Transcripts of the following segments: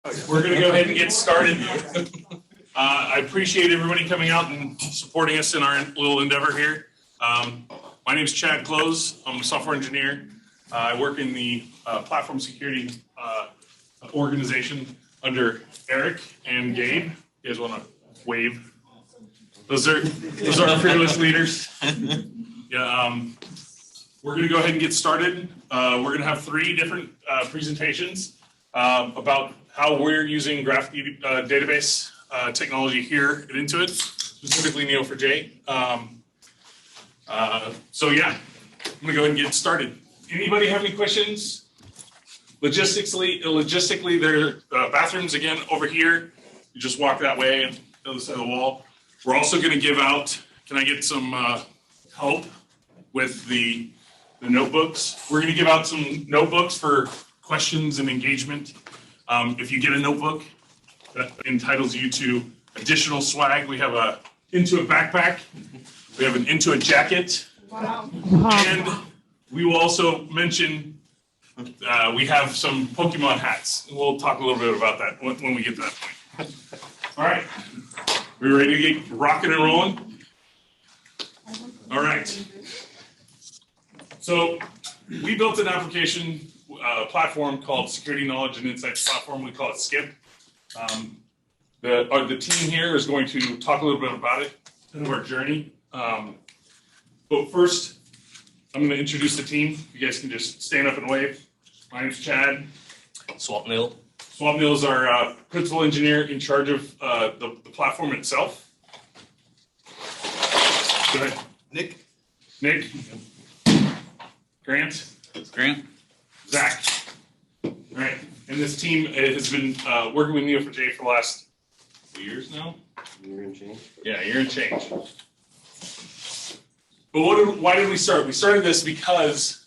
We're going to go ahead and get started. I appreciate everybody coming out and supporting us in our little endeavor here. My name is Chad Close. I'm a software engineer. I work in the platform security organization under Eric and Gabe. You guys want to wave? Those are our fearless leaders. Yeah. We're going to go ahead and get started. We're going to have 3 different presentations about how we're using graph database technology here at Intuit, specifically Neo4j. So yeah, I'm going to go ahead and get started. Anybody have any questions? Logistically, there are bathrooms again over here. You just walk that way on the other side of the wall. We're also going to give out, can I get some help with the notebooks? We're going to give out some notebooks for questions and engagement. If you get a notebook that entitles you to additional swag, we have a Intuit backpack. We have an Intuit jacket. Wow. And we will also mention we have some Pokemon hats. We'll talk a little bit about that when we get to that point. All right. We ready to get rocking and rolling? All right. So we built an application platform called Security Knowledge and Insights Platform. We call it SCIP. The team here is going to talk a little bit about it and our journey. But first, I'm going to introduce the team. You guys can just stand up and wave. My name's Chad. Swapnil. Swapnil is our principal engineer in charge of the platform itself. Go ahead. Nick. Grant. Grant. Zach. All right. And this team has been working with Neo4j for the last 2 years now. Year and change. Yeah, year and change. But why did we start? We started this because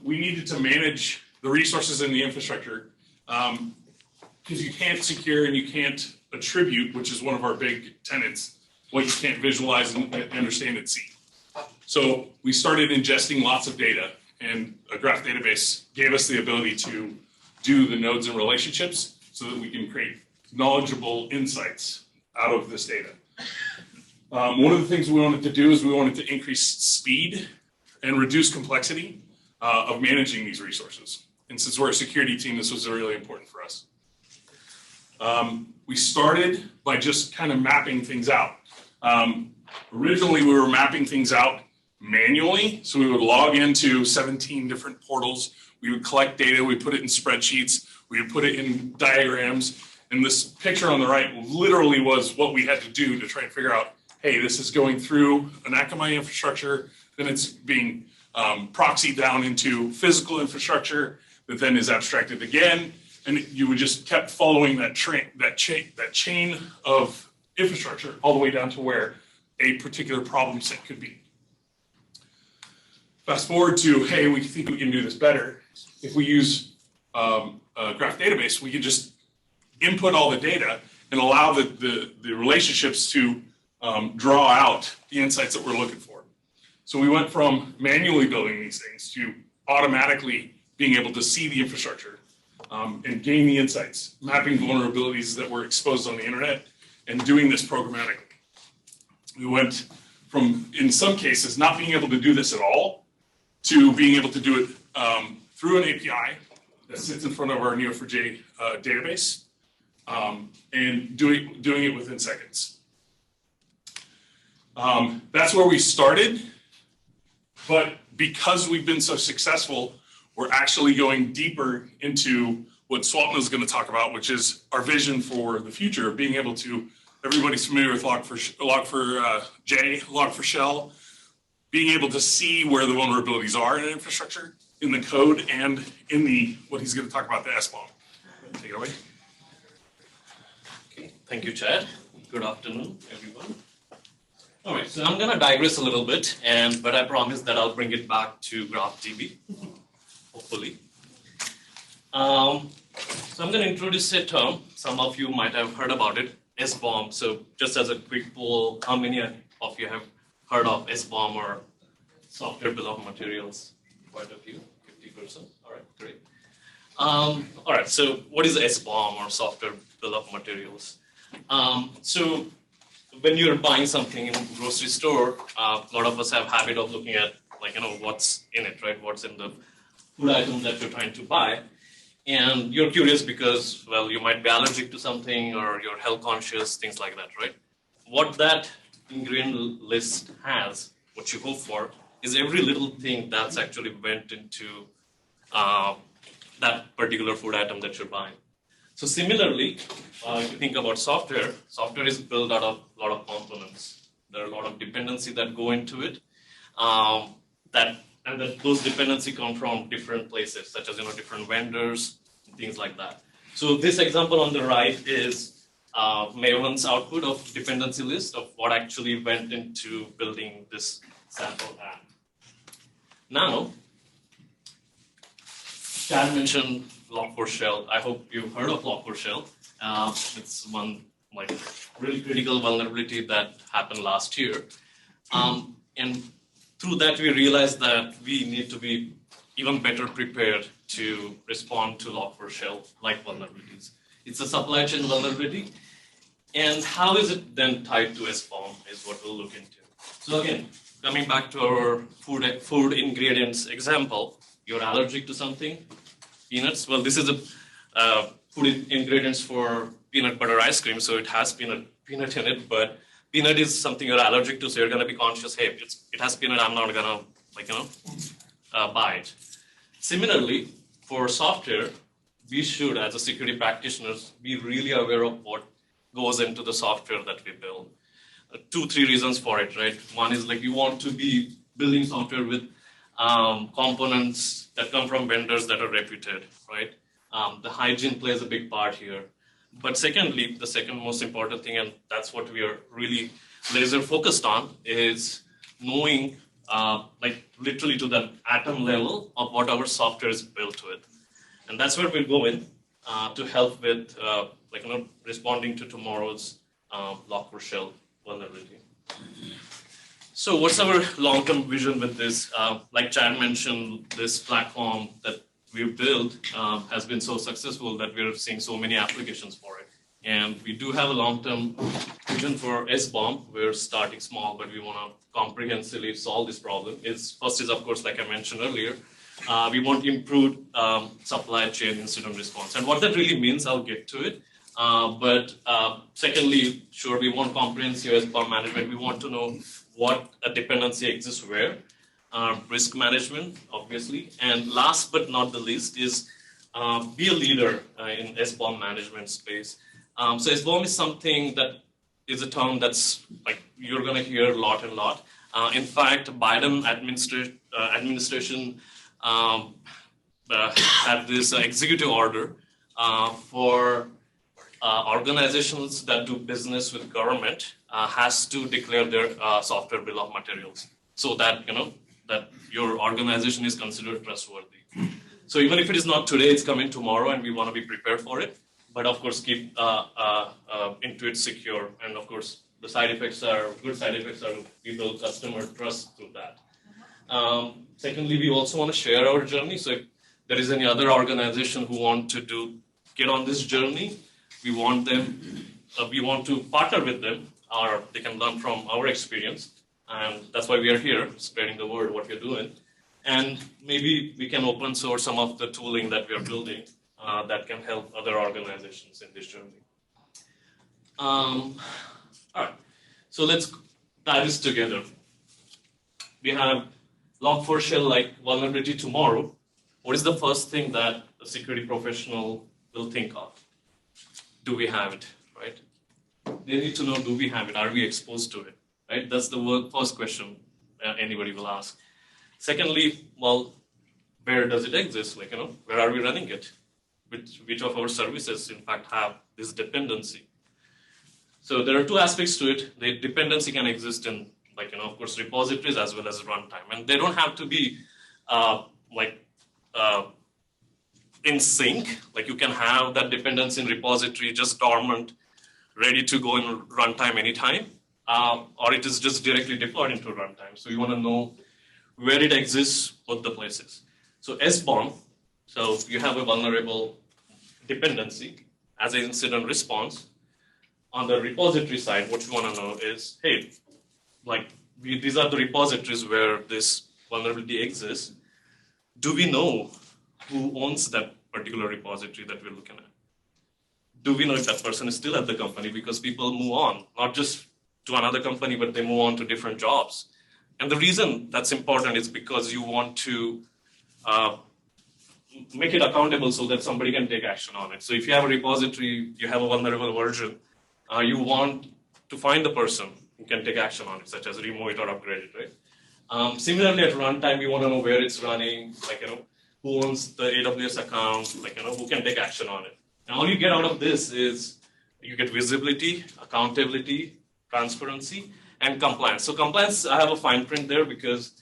we needed to manage the resources in the infrastructure because you can't secure and you can't attribute, which is one of our big tenets, what you can't visualize and understand and see. So we started ingesting lots of data, and a graph database gave us the ability to do the nodes and relationships so that we can create knowledgeable insights out of this data. One of the things we wanted to do is we wanted to increase speed and reduce complexity of managing these resources. And since we're a security team, this was really important for us. We started by just kind of mapping things out. Originally, we were mapping things out manually. So we would log into 17 different portals. We would collect data. We put it in spreadsheets. We would put it in diagrams. And this picture on the right literally was what we had to do to try and figure out, hey, this is going through an Akamai infrastructure, then it's being proxied down into physical infrastructure that then is abstracted again. And you would just kept following that chain of infrastructure all the way down to where a particular problem set could be. Fast forward to, hey, we think we can do this better. If we use a graph database, we can just input all the data and allow the relationships to draw out the insights that we're looking for. So we went from manually building these things to automatically being able to see the infrastructure and gain the insights, mapping vulnerabilities that were exposed on the internet, and doing this programmatically. We went from, in some cases, not being able to do this at all to being able to do it through an API that sits in front of our Neo4j database and doing it within seconds. That's where we started, but because we've been so successful, we're actually going deeper into what Swapnil is going to talk about, which is our vision for the future of being able to, everybody's familiar with Log4j, Log4Shell, being able to see where the vulnerabilities are in infrastructure, in the code, and in what he's going to talk about, the SBOM. Take it away. Okay, thank you, Chad. Good afternoon, everyone. All right, so I'm going to digress a little bit, but I promise that I'll bring it back to GraphDB, hopefully. So I'm going to introduce a term. Some of you might have heard about it, SBOM. So just as a quick poll, how many of you have heard of SBOM or software bill of materials? Quite a few, 50%. All right, great. All right, so what is SBOM or software bill of materials? So when you're buying something in a grocery store, a lot of us have habit of looking at what's in it, right? What's in the food item that you're trying to buy. And you're curious because, well, you might be allergic to something or you're health conscious, things like that, right? What that ingredient list has, what you hope for, is every little thing that's actually went into that particular food item that you're buying. So similarly, if you think about software, software is built out of a lot of components. There are a lot of dependency that go into it. Those dependency come from different places, such as different vendors, things like that. So this example on the right is Maven's output of dependency list of what actually went into building this sample app. Now, Chad mentioned Log4Shell. I hope you've heard of Log4Shell. It's one really critical vulnerability that happened last year. And through that, we realized that we need to be even better prepared to respond to Log4Shell-like vulnerabilities. It's a supply chain vulnerability. And how is it then tied to SBOM is what we'll look into. So again, coming back to our food ingredients example, you're allergic to something, peanuts. Well, this is a food ingredients for peanut butter ice cream, so it has peanut in it, but peanut is something you're allergic to, so you're going to be conscious, hey, it has peanut, I'm not going to, buy it. Similarly, for software, we should, as a security practitioners, be really aware of what goes into the software that we build. 2-3 reasons for it, right? One is you want to be building software with components that come from vendors that are reputed, right? The hygiene plays a big part here. But secondly, the second most important thing, and that's what we are really laser focused on, is knowing literally to the atom level of what our software is built with. And that's where we'll go in to help with responding to tomorrow's Log4Shell vulnerability. So what's our long-term vision with this? Like Chad mentioned, this platform that we've built has been so successful that we're seeing so many applications for it. And we do have a long-term vision for SBOM. We're starting small, but we want to comprehensively solve this problem. First is, of course, like I mentioned earlier, we want improved supply chain incident response. And what that really means, I'll get to it. But secondly, sure, we want comprehensive SBOM management. We want to know what a dependency exists where. Risk management, obviously. And last but not the least is be a leader in SBOM management space. So SBOM is something that is a term that's you're going to hear a lot. In fact, Biden administration had this executive order for organizations that do business with government has to declare their software bill of materials so that that your organization is considered trustworthy. So even if it is not today, it's coming tomorrow, and we want to be prepared for it. But of course, keep Intuit secure, and of course, the good side effects are we build customer trust through that. Secondly, we also want to share our journey. So if there is any other organization who want to get on this journey, we want to partner with them, or they can learn from our experience. And that's why we are here, spreading the word, what we're doing. And maybe we can open source some of the tooling that we are building that can help other organizations in this journey. All right, so let's dive this together. We have Log4Shell vulnerability tomorrow. What is the first thing that a security professional will think of? Do we have it, right? They need to know, do we have it? Are we exposed to it, right? That's the first question anybody will ask. Secondly, well, where does it exist? Where are we running it? Which of our services, in fact, have this dependency? So there are two aspects to it. The dependency can exist in, of course, repositories as well as runtime. And they don't have to be in sync. You can have that dependency in repository just dormant, ready to go in runtime anytime, or it is just directly deployed into runtime. So you want to know where it exists, both the places. So SBOM So you have a vulnerable dependency as an incident response. On the repository side, what you want to know is, hey, these are the repositories where this vulnerability exists. Do we know who owns that particular repository that we're looking at? Do we know if that person is still at the company? Because people move on, not just to another company, but they move on to different jobs. And the reason that's important is because you want to make it accountable so that somebody can take action on it. So if you have a repository, you have a vulnerable version, you want to find the person who can take action on it, such as remove it or upgrade it, right? Similarly, at runtime, we want to know where it's running, who owns the AWS account, who can take action on it. And all you get out of this is you get visibility, accountability, transparency, and compliance. So compliance, I have a fine print there because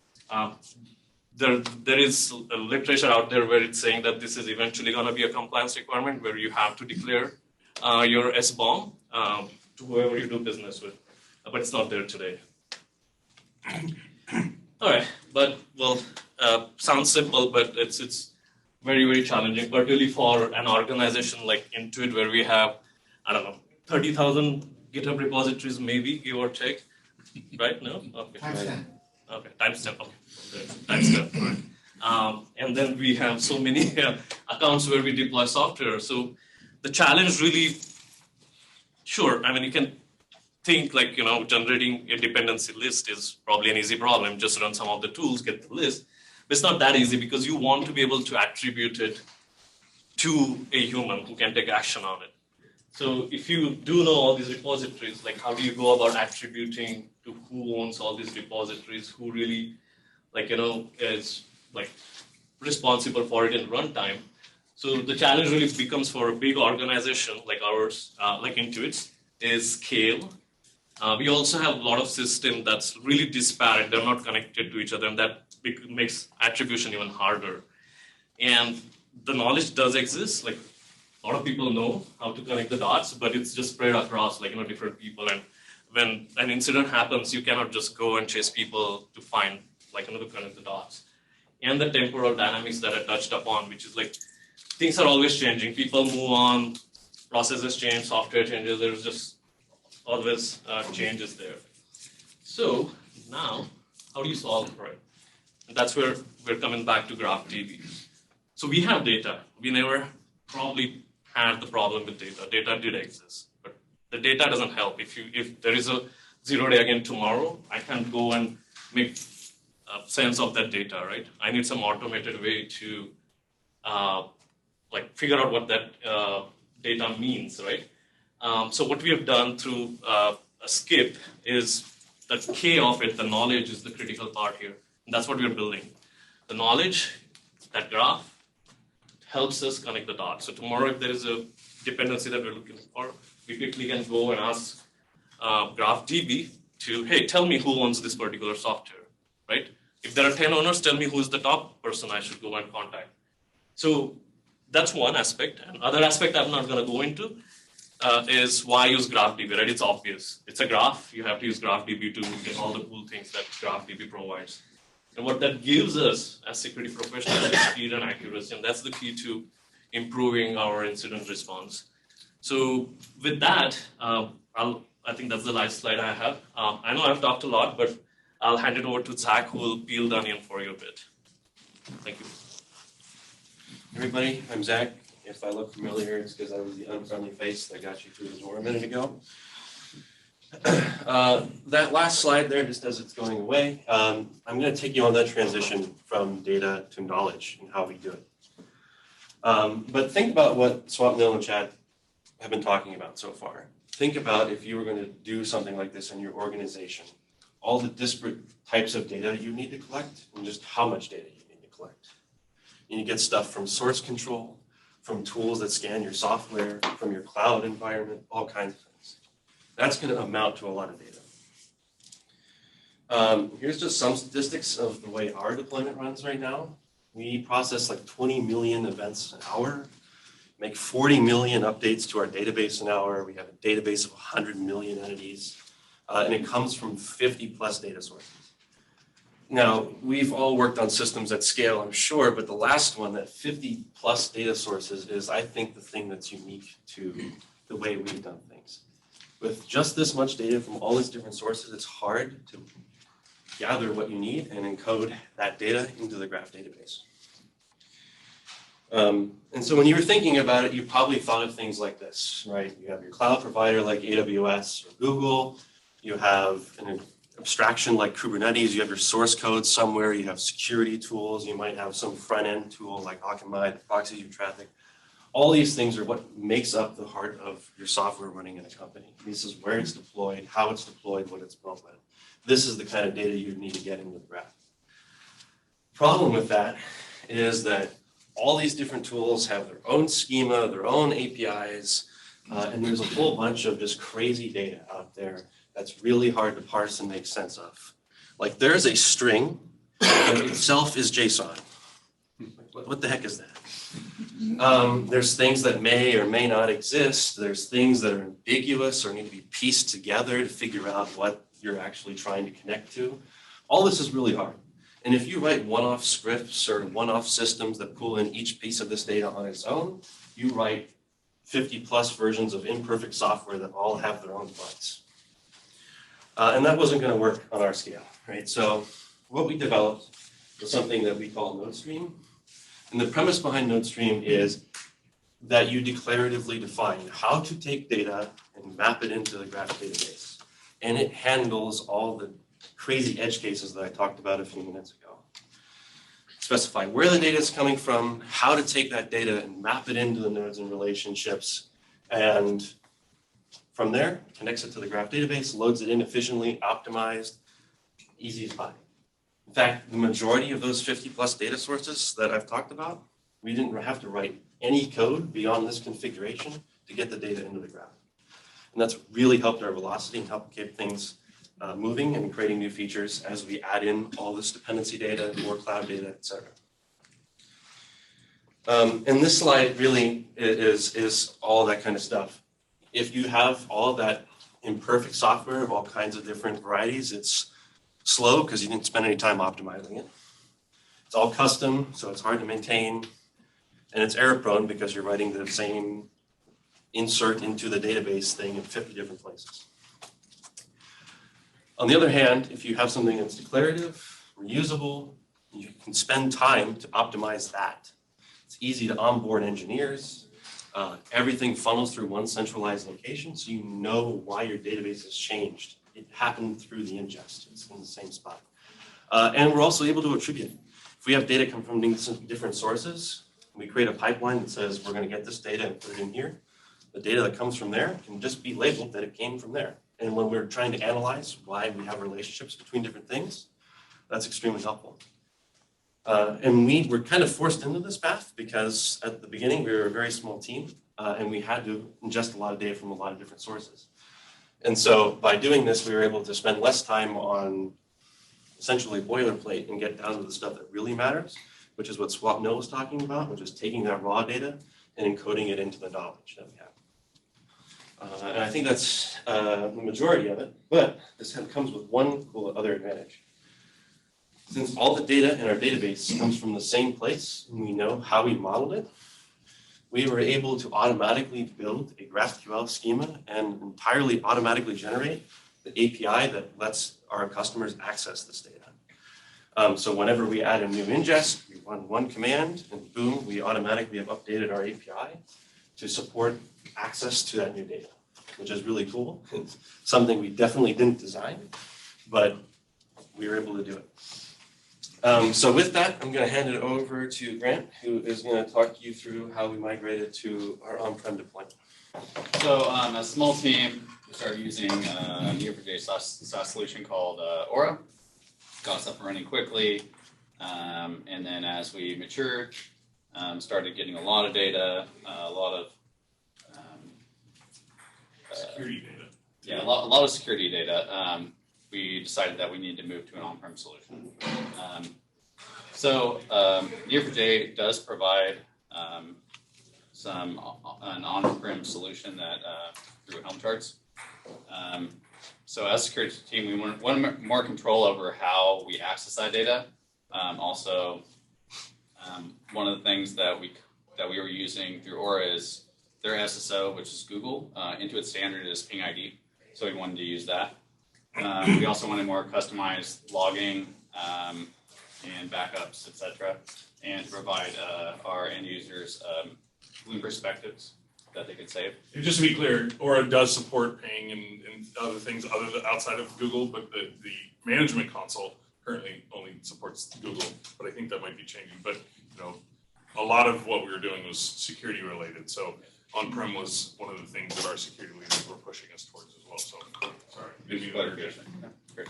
there is a literature out there where it's saying that this is eventually going to be a compliance requirement where you have to declare your SBOM to whoever you do business with. But it's not there today. All right, but sounds simple, but it's very, very challenging, particularly for an organization like Intuit, where we have, 30,000 GitHub repositories, maybe, give or take, right? No? Okay. Times 10. Okay, times 10, okay. Times 10, right. And then we have so many accounts where we deploy software. So the challenge really, sure, you can think generating a dependency list is probably an easy problem. Just run some of the tools, get the list. But it's not that easy because you want to be able to attribute it to a human who can take action on it. So if you do know all these repositories, how do you go about attributing to who owns all these repositories, who really, is responsible for it in runtime? So the challenge really becomes for a big organization like ours, like Intuit's, is scale. We also have a lot of systems that's really disparate. They're not connected to each other, and that makes attribution even harder. And the knowledge does exist. A lot of people know how to connect the dots, but it's just spread across different people. And when an incident happens, you cannot just go and chase people to find to connect the dots. And the temporal dynamics that I touched upon, which is things are always changing. People move on, processes change, software changes. There's just always changes there. So now, how do you solve for it? And that's where we're coming back to GraphDB. So we have data. We never probably had the problem with data. Data did exist, but the data doesn't help. If there is a 0-day again tomorrow, I can't go and make sense of that data, right? I need some automated way to figure out what that data means, right? So what we have done through a skip is the K of it, the knowledge is the critical part here. And that's what we're building. The knowledge, that graph, helps us connect the dots. So tomorrow, if there is a dependency that we're looking for, we quickly can go and ask GraphDB to, hey, tell me who owns this particular software, right? If there are 10 owners, tell me who's the top person I should go and contact. So that's one aspect. Another aspect I'm not going to go into is why use GraphDB, right? It's obvious. It's a graph. You have to use GraphDB to get all the cool things that GraphDB provides. And what that gives us as security professionals is speed and accuracy, and that's the key to improving our incident response. So with that, I think that's the last slide I have. I know I've talked a lot, but I'll hand it over to Zach, who will peel the onion for you a bit. Thank you. Everybody, I'm Zach. If I look familiar, it's because I was the unfriendly face that got you through the door a minute ago. That last slide there, just as it's going away, I'm going to take you on that transition from data to knowledge and how we do it. But think about what Swapnil and Chad have been talking about so far. Think about if you were going to do something like this in your organization, all the disparate types of data you need to collect and just how much data you need to collect. And you get stuff from source control, from tools that scan your software, from your cloud environment, all kinds of things. That's going to amount to a lot of data. Here's just some statistics of the way our deployment runs right now. We process like 20 million events an hour, make 40 million updates to our database an hour. We have a database of 100 million entities, and it comes from 50 plus data sources. Now, we've all worked on systems at scale, I'm sure, but the last one, that 50 plus data sources, is, I think, the thing that's unique to the way we've done things. With just this much data from all these different sources, it's hard to gather what you need and encode that data into the graph database. And so when you were thinking about it, you probably thought of things like this, right? You have your cloud provider like AWS or Google. You have an abstraction like Kubernetes. You have your source code somewhere. You have security tools. You might have some front-end tool like Akamai that proxies your traffic. All these things are what makes up the heart of your software running in a company. This is where it's deployed, how it's deployed, what it's built with. This is the kind of data you need to get into the graph. Problem with that is that all these different tools have their own schema, their own APIs, and there's a whole bunch of just crazy data out there that's really hard to parse and make sense of. Like there's a string that itself is JSON. What the heck is that? There's things that may or may not exist. There's things that are ambiguous or need to be pieced together to figure out what you're actually trying to connect to. All this is really hard. And if you write one-off scripts or one-off systems that pull in each piece of this data on its own, you write 50 plus versions of imperfect software that all have their own bugs. And that wasn't going to work on our scale, right? So what we developed was something that we call nodestream. And the premise behind nodestream is that you declaratively define how to take data and map it into the graph database. And it handles all the crazy edge cases that I talked about a few minutes ago. Specify where the data is coming from, how to take that data and map it into the nodes and relationships, and from there, connects it to the graph database, loads it in efficiently, optimized, easy to find. In fact, the majority of those 50 plus data sources that I've talked about, we didn't have to write any code beyond this configuration to get the data into the graph. And that's really helped our velocity and helped keep things moving and creating new features as we add in all this dependency data, more cloud data, et cetera. And this slide really is all that kind of stuff. If you have all that imperfect software of all kinds of different varieties, it's slow because you didn't spend any time optimizing it. It's all custom, so it's hard to maintain. And it's error prone because you're writing the same insert into the database thing in 50 different places. On the other hand, if you have something that's declarative, reusable, you can spend time to optimize that. It's easy to onboard engineers. Everything funnels through one centralized location, so you know why your database has changed. It happened through the ingest. It's in the same spot. And we're also able to attribute. If we have data come from different sources, we create a pipeline that says we're going to get this data and put it in here. The data that comes from there can just be labeled that it came from there. And when we're trying to analyze why we have relationships between different things, that's extremely helpful. And we were kind of forced into this path because at the beginning we were a very small team and we had to ingest a lot of data from a lot of different sources. And so by doing this, we were able to spend less time on essentially boilerplate and get down to the stuff that really matters, which is what SwapNil was talking about, which is taking that raw data and encoding it into the knowledge that we have. And I think that's the majority of it, but this comes with one cool other advantage. Since all the data in our database comes from the same place, and we know how we modeled it, we were able to automatically build a GraphQL schema and entirely automatically generate the API that lets our customers access this data. So whenever we add a new ingest, we run one command, and boom, we automatically have updated our API to support access to that new data, which is really cool. It's something we definitely didn't design, but we were able to do it. So with that, I'm going to hand it over to Grant, who is going to talk you through how we migrated to our on-prem deployment. So as a small team, we started using a Neo4j SaaS solution called Aura. Got us up and running quickly. And then as we matured, started getting a lot of data, a lot of Security data. Yeah, a lot of security data. We decided that we needed to move to an on-prem solution. So Neo4j does provide an on-prem solution that through Helm charts. So as a security team, we want more control over how we access that data. One of the things that we were using through Aura is their SSO, which is Google. Intuit standard is ping ID, so we wanted to use that. We also wanted more customized logging and backups, etc., and to provide our end users clean perspectives that they could save. And just to be clear, Aura does support ping and other things outside of Google, but the management console currently only supports Google, but I think that might be changing. But a lot of what we were doing was security related. So on-prem was one of the things that our security leaders were pushing us towards as well. So sorry, didn't mean to interrupt. Great.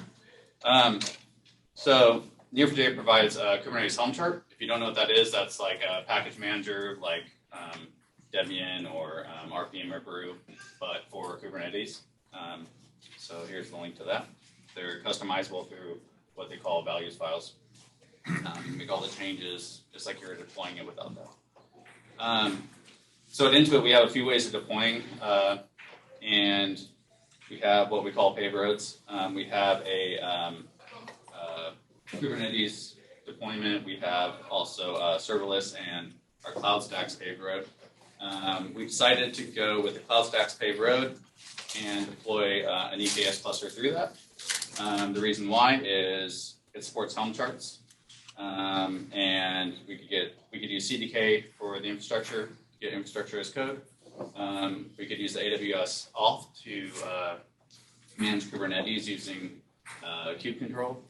So Neo4j provides a Kubernetes Helm chart. If you don't know what that is, that's like a package manager like Debian or RPM or Brew, but for Kubernetes. So here's the link to that. They're customizable through what they call values files. You can make all the changes just like you're deploying it without that. So at Intuit, we have a few ways of deploying, and we have what we call paved roads. We have a Kubernetes deployment. We have also serverless and our Cloud Stacks paved road. We decided to go with the Cloud Stacks paved road and deploy an EKS cluster through that. The reason why is it supports Helm charts, and we could use CDK for the infrastructure, get infrastructure as code. We could use the AWS auth to manage Kubernetes using kube control,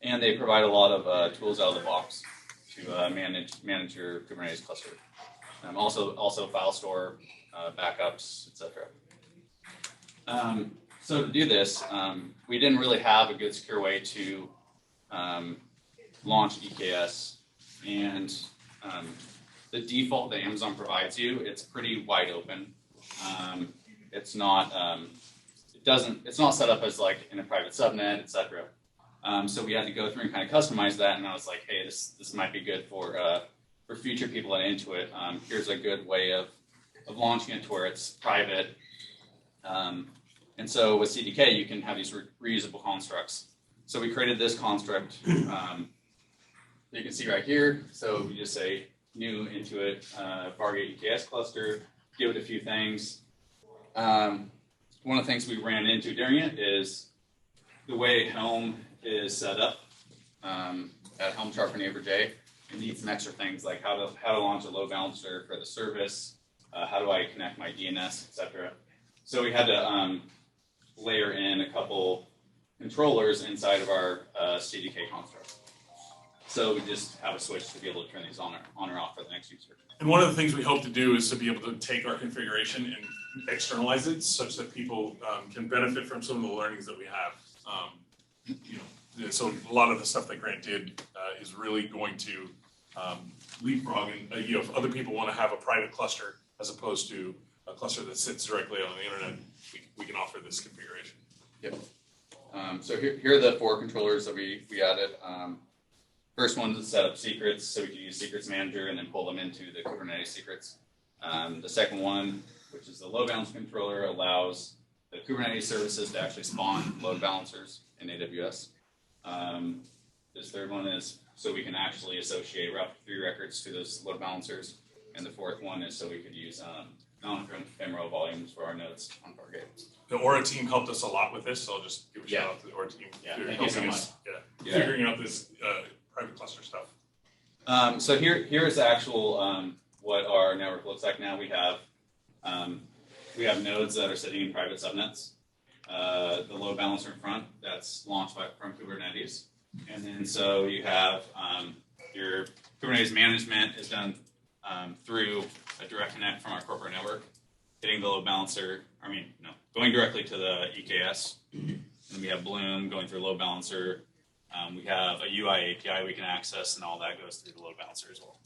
and they provide a lot of tools out of the box to manage your Kubernetes cluster. Also file store, backups, etc. So to do this, we didn't really have a good secure way to launch EKS, and the default that Amazon provides you, it's pretty wide open. It's not set up as like in a private subnet, etc. So we had to go through and kind of customize that, and I was like, hey, this might be good for future people at Intuit. Here's a good way of launching it to where it's private. And so with CDK, you can have these reusable constructs. So we created this construct. You can see right here. So we just say new Intuit Fargate EKS cluster, give it a few things. One of the things we ran into during it is the way Helm is set up at Helm chart for Neo4j. It needs some extra things like how to launch a load balancer for the service, how do I connect my DNS, etc. So we had to layer in a couple controllers inside of our CDK construct. So we just have a switch to be able to turn these on or off for the next user. And one of the things we hope to do is to be able to take our configuration and externalize it such that people can benefit from some of the learnings that we have. So a lot of the stuff that Grant did is really going to leapfrog, and if other people want to have a private cluster as opposed to a cluster that sits directly on the internet, we can offer this configuration. Yep. So here are the 4 controllers that we added. First one is to set up secrets, so we can use Secrets Manager and then pull them into the Kubernetes secrets. The second one, which is the load balance controller, allows the Kubernetes services to actually spawn load balancers in AWS. This third one is so we can actually associate Route 3 records to those load balancers. And the fourth one is so we could use non-ephemeral volumes for our nodes on Fargate. The Aura team helped us a lot with this, so I'll just give a shout out to the Aura team. Yeah, thank you so much. Figuring out this private cluster stuff. So here's the actual what our network looks like now. We have nodes that are sitting in private subnets. The load balancer in front that's launched from Kubernetes, and then so you have your Kubernetes management is done through a direct connect from our corporate network, hitting the load balancer. Going directly to the EKS. And we have Bloom going through load balancer. We have a UI API we can access, and all that goes through the load balancer as well.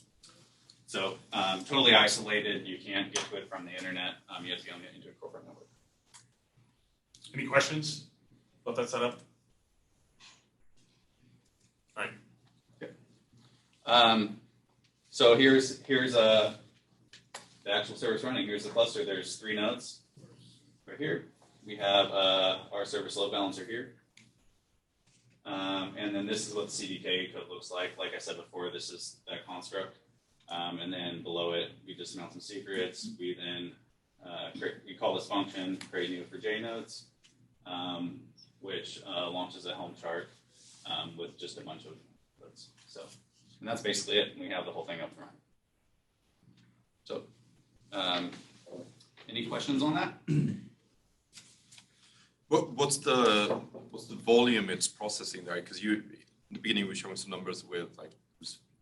So totally isolated. You can't get to it from the internet. You have to be on into a corporate network. Any questions about that setup? All right. Okay. So here's the actual service running. Here's the cluster. There's 3 nodes. right here. We have our service load balancer here. And then this is what the CDK code looks like. Like I said before, this is that construct. And then below it, we dismount some secrets. We then we call this function create Neo4j nodes, which launches a Helm chart with just a bunch of nodes. So, and that's basically it. We have the whole thing up front. So, any questions on that? What's the volume it's processing there? Because you in the beginning were showing some numbers with like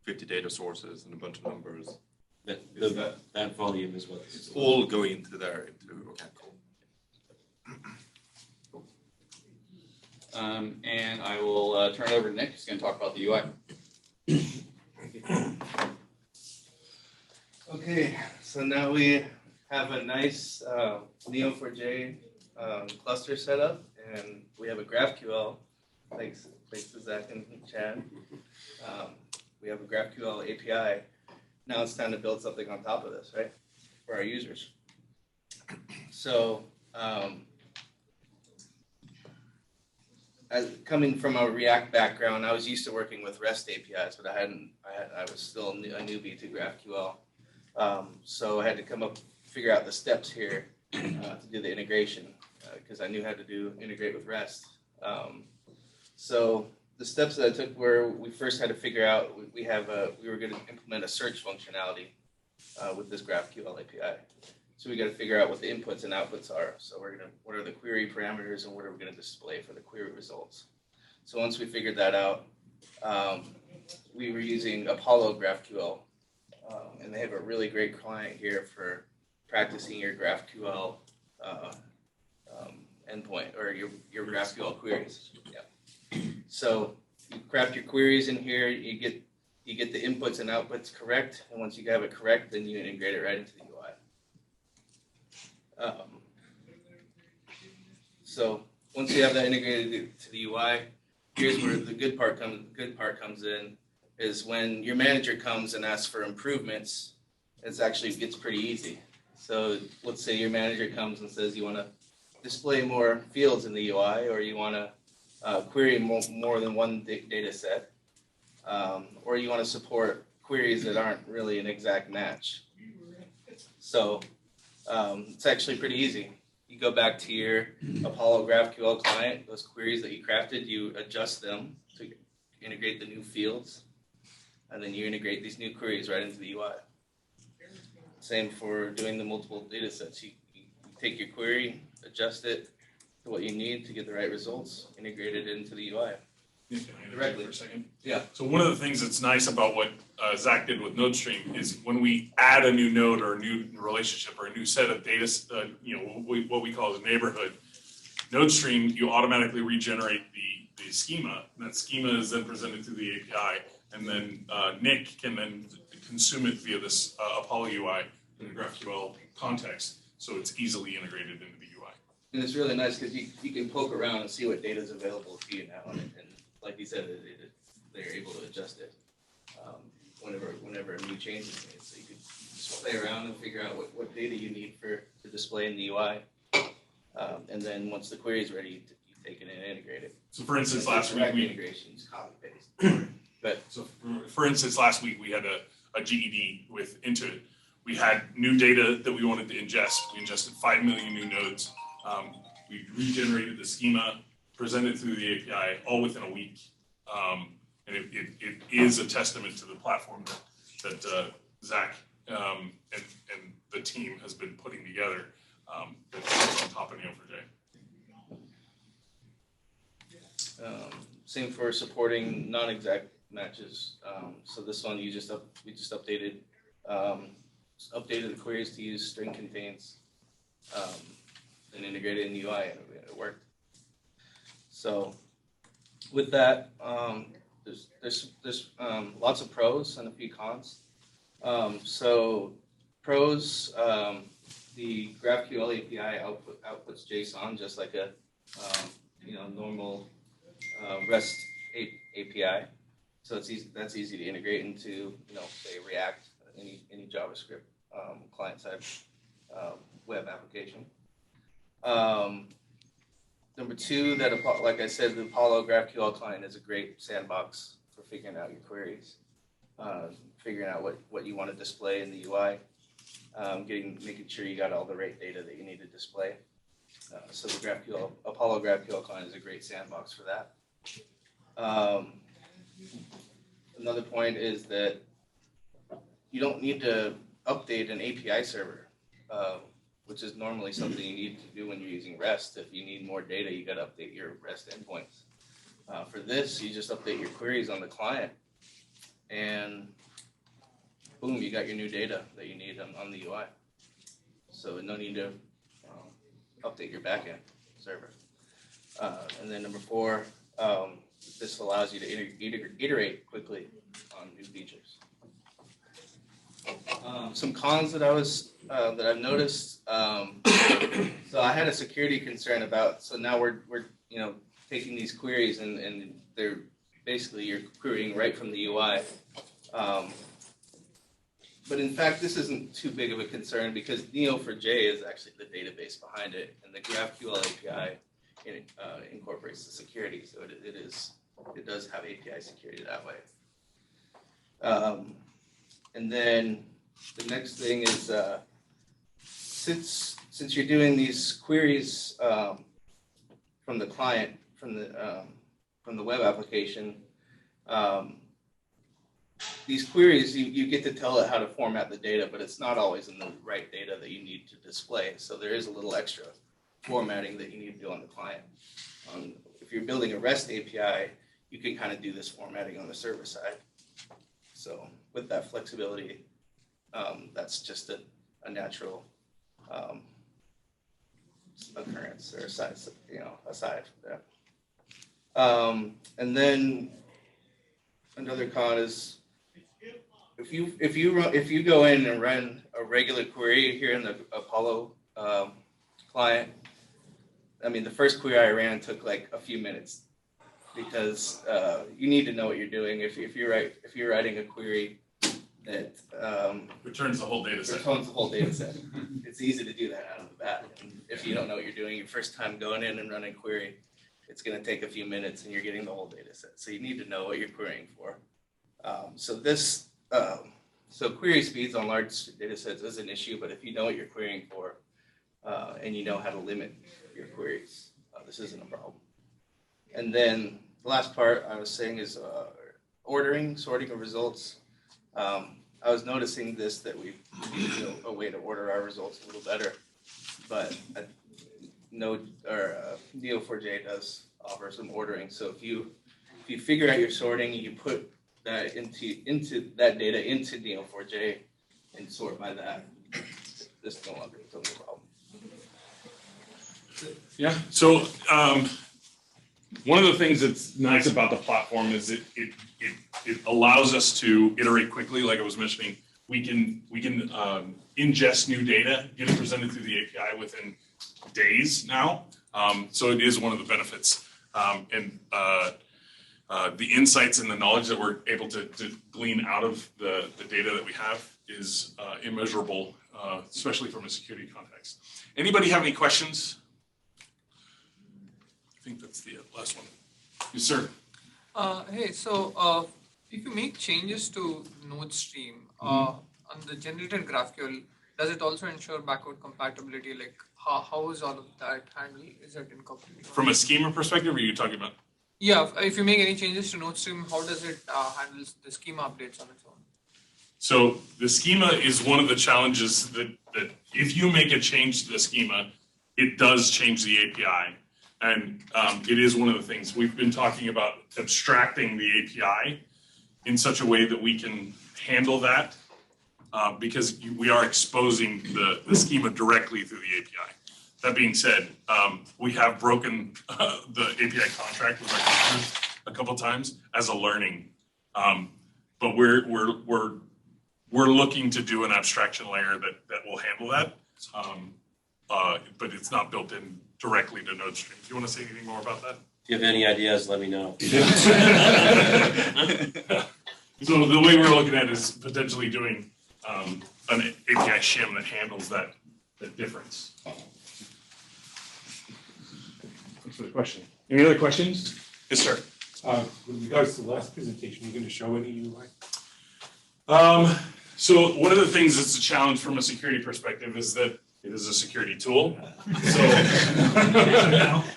50 data sources and a bunch of numbers. That volume is what It's all going into there. Okay, cool. And I will turn it over to Nick. He's going to talk about the UI. Okay, so now we have a nice Neo4j cluster set up, and we have a GraphQL. Thanks to Zach and Chad. We have a GraphQL API. Now it's time to build something on top of this, right, for our users. So, as coming from a React background, I was used to working with REST APIs, but I was still a newbie to GraphQL. So I had to figure out the steps here to do the integration, because I knew how to integrate with REST. So the steps that I took were, we first had to figure out, we were going to implement a search functionality with this GraphQL API. So we got to figure out what the inputs and outputs are. So what are the query parameters and what are we going to display for the query results? So once we figured that out, we were using Apollo GraphQL, and they have a really great client here for practicing your GraphQL endpoint or your GraphQL queries. Yeah. So you craft your queries in here. You get the inputs and outputs correct, and once you have it correct, then you integrate it right into the UI. So once you have that integrated to the UI, here's where the good part comes in. Is when your manager comes and asks for improvements, it gets pretty easy. So let's say your manager comes and says you want to display more fields in the UI, or you want to query more than one data set, or you want to support queries that aren't really an exact match. So it's actually pretty easy. You go back to your Apollo GraphQL client, those queries that you crafted, you adjust them to integrate the new fields, and then you integrate these new queries right into the UI. Same for doing the multiple data sets. You take your query, adjust it to what you need to get the right results, integrate it into the UI. Directly for a second. Yeah. So one of the things that's nice about what Zach did with NodeStream is when we add a new node or a new relationship or a new set of data, what we call the neighborhood, NodeStream, you automatically regenerate the schema. And that schema is then presented through the API, and then Nick can then consume it via this Apollo UI in the GraphQL context, so it's easily integrated into the UI. And it's really nice because you can poke around and see what data is available to you now, and like you said, they're able to adjust it whenever a new change is made. So you can just play around and figure out what data you need to display in the UI, and then once the query is ready, you take it and integrate it. So for instance, last week integrations, copy paste. So for instance, last week we had a GED with Intuit. We had new data that we wanted to ingest. We ingested 5 million new nodes. We regenerated the schema, presented through the API, all within a week. And it is a testament to the platform that Zach and the team has been putting together that's on top of Neo4j. Same for supporting non-exact matches. So this one we just updated the queries to use string contains and integrated in the UI, and it worked. So with that, there's lots of pros and a few cons. So pros, the GraphQL API outputs JSON just like a normal REST API. So that's easy to integrate into say React, any JavaScript client side web application. Number two, that like I said, the Apollo GraphQL client is a great sandbox for figuring out your queries, figuring out what you want to display in the UI, making sure you got all the right data that you need to display. So the Apollo GraphQL client is a great sandbox for that. Another point is that you don't need to update an API server, which is normally something you need to do when you're using REST. If you need more data, you got to update your REST endpoints. For this, you just update your queries on the client, and boom, you got your new data that you need on the UI. So no need to update your backend server. And then number four, this allows you to iterate quickly on new features. Some cons that I've noticed. So I had a security concern about. So now we're taking these queries and they're basically you're querying right from the UI. But in fact, this isn't too big of a concern because Neo4j is actually the database behind it, and the GraphQL API incorporates the security, so it does have API security that way. And then the next thing is since you're doing these queries from the client from the web application. These queries, you get to tell it how to format the data, but it's not always in the right data that you need to display. So there is a little extra formatting that you need to do on the client. If you're building a REST API, you can kind of do this formatting on the server side. So with that flexibility, that's just a natural occurrence or aside from that. And then another con is if you go in and run a regular query here in the Apollo client, I mean the first query I ran took like a few minutes because you need to know what you're doing. If you're writing a query that returns the whole data set. It's easy to do that out of the bat. And if you don't know what you're doing, your first time going in and running a query, it's going to take a few minutes and you're getting the whole data set. So you need to know what you're querying for. So query speeds on large data sets is an issue, but if you know what you're querying for and you know how to limit your queries, this isn't a problem. And then the last part I was saying is sorting of results. I was noticing that we need a way to order our results a little better, but Neo4j does offer some ordering. So if you figure out your sorting, you put that into that data into Neo4j and sort by that, this no longer becomes a problem. Yeah. So one of the things that's nice about the platform is it allows us to iterate quickly. Like I was mentioning, we can ingest new data, get it presented through the API within days now. So it is one of the benefits. And the insights and the knowledge that we're able to glean out of the data that we have is immeasurable, especially from a security context. Anybody have any questions? I think that's the last one. Yes, sir. Hey, so if you make changes to nodestream on the generated GraphQL, does it also ensure backward compatibility? Like how is all of that handled? Is that incorporated? From a schema perspective, are you talking about? Yeah, if you make any changes to nodestream, how does it handle the schema updates on its own? So the schema is one of the challenges that if you make a change to the schema, it does change the API. And it is one of the things we've been talking about, abstracting the API in such a way that we can handle that because we are exposing the schema directly through the API. That being said, we have broken the API contract with our customers a couple times as a learning, but we're looking to do an abstraction layer that will handle that, but it's not built in directly to nodestream. Do you want to say anything more about that? If you have any ideas, let me know. So the way we're looking at it is potentially doing an API shim that handles that difference. question. Any other questions? Yes, sir. With regards to the last presentation, you're going to show any UI? So one of the things that's a challenge from a security perspective is that it is a security tool. So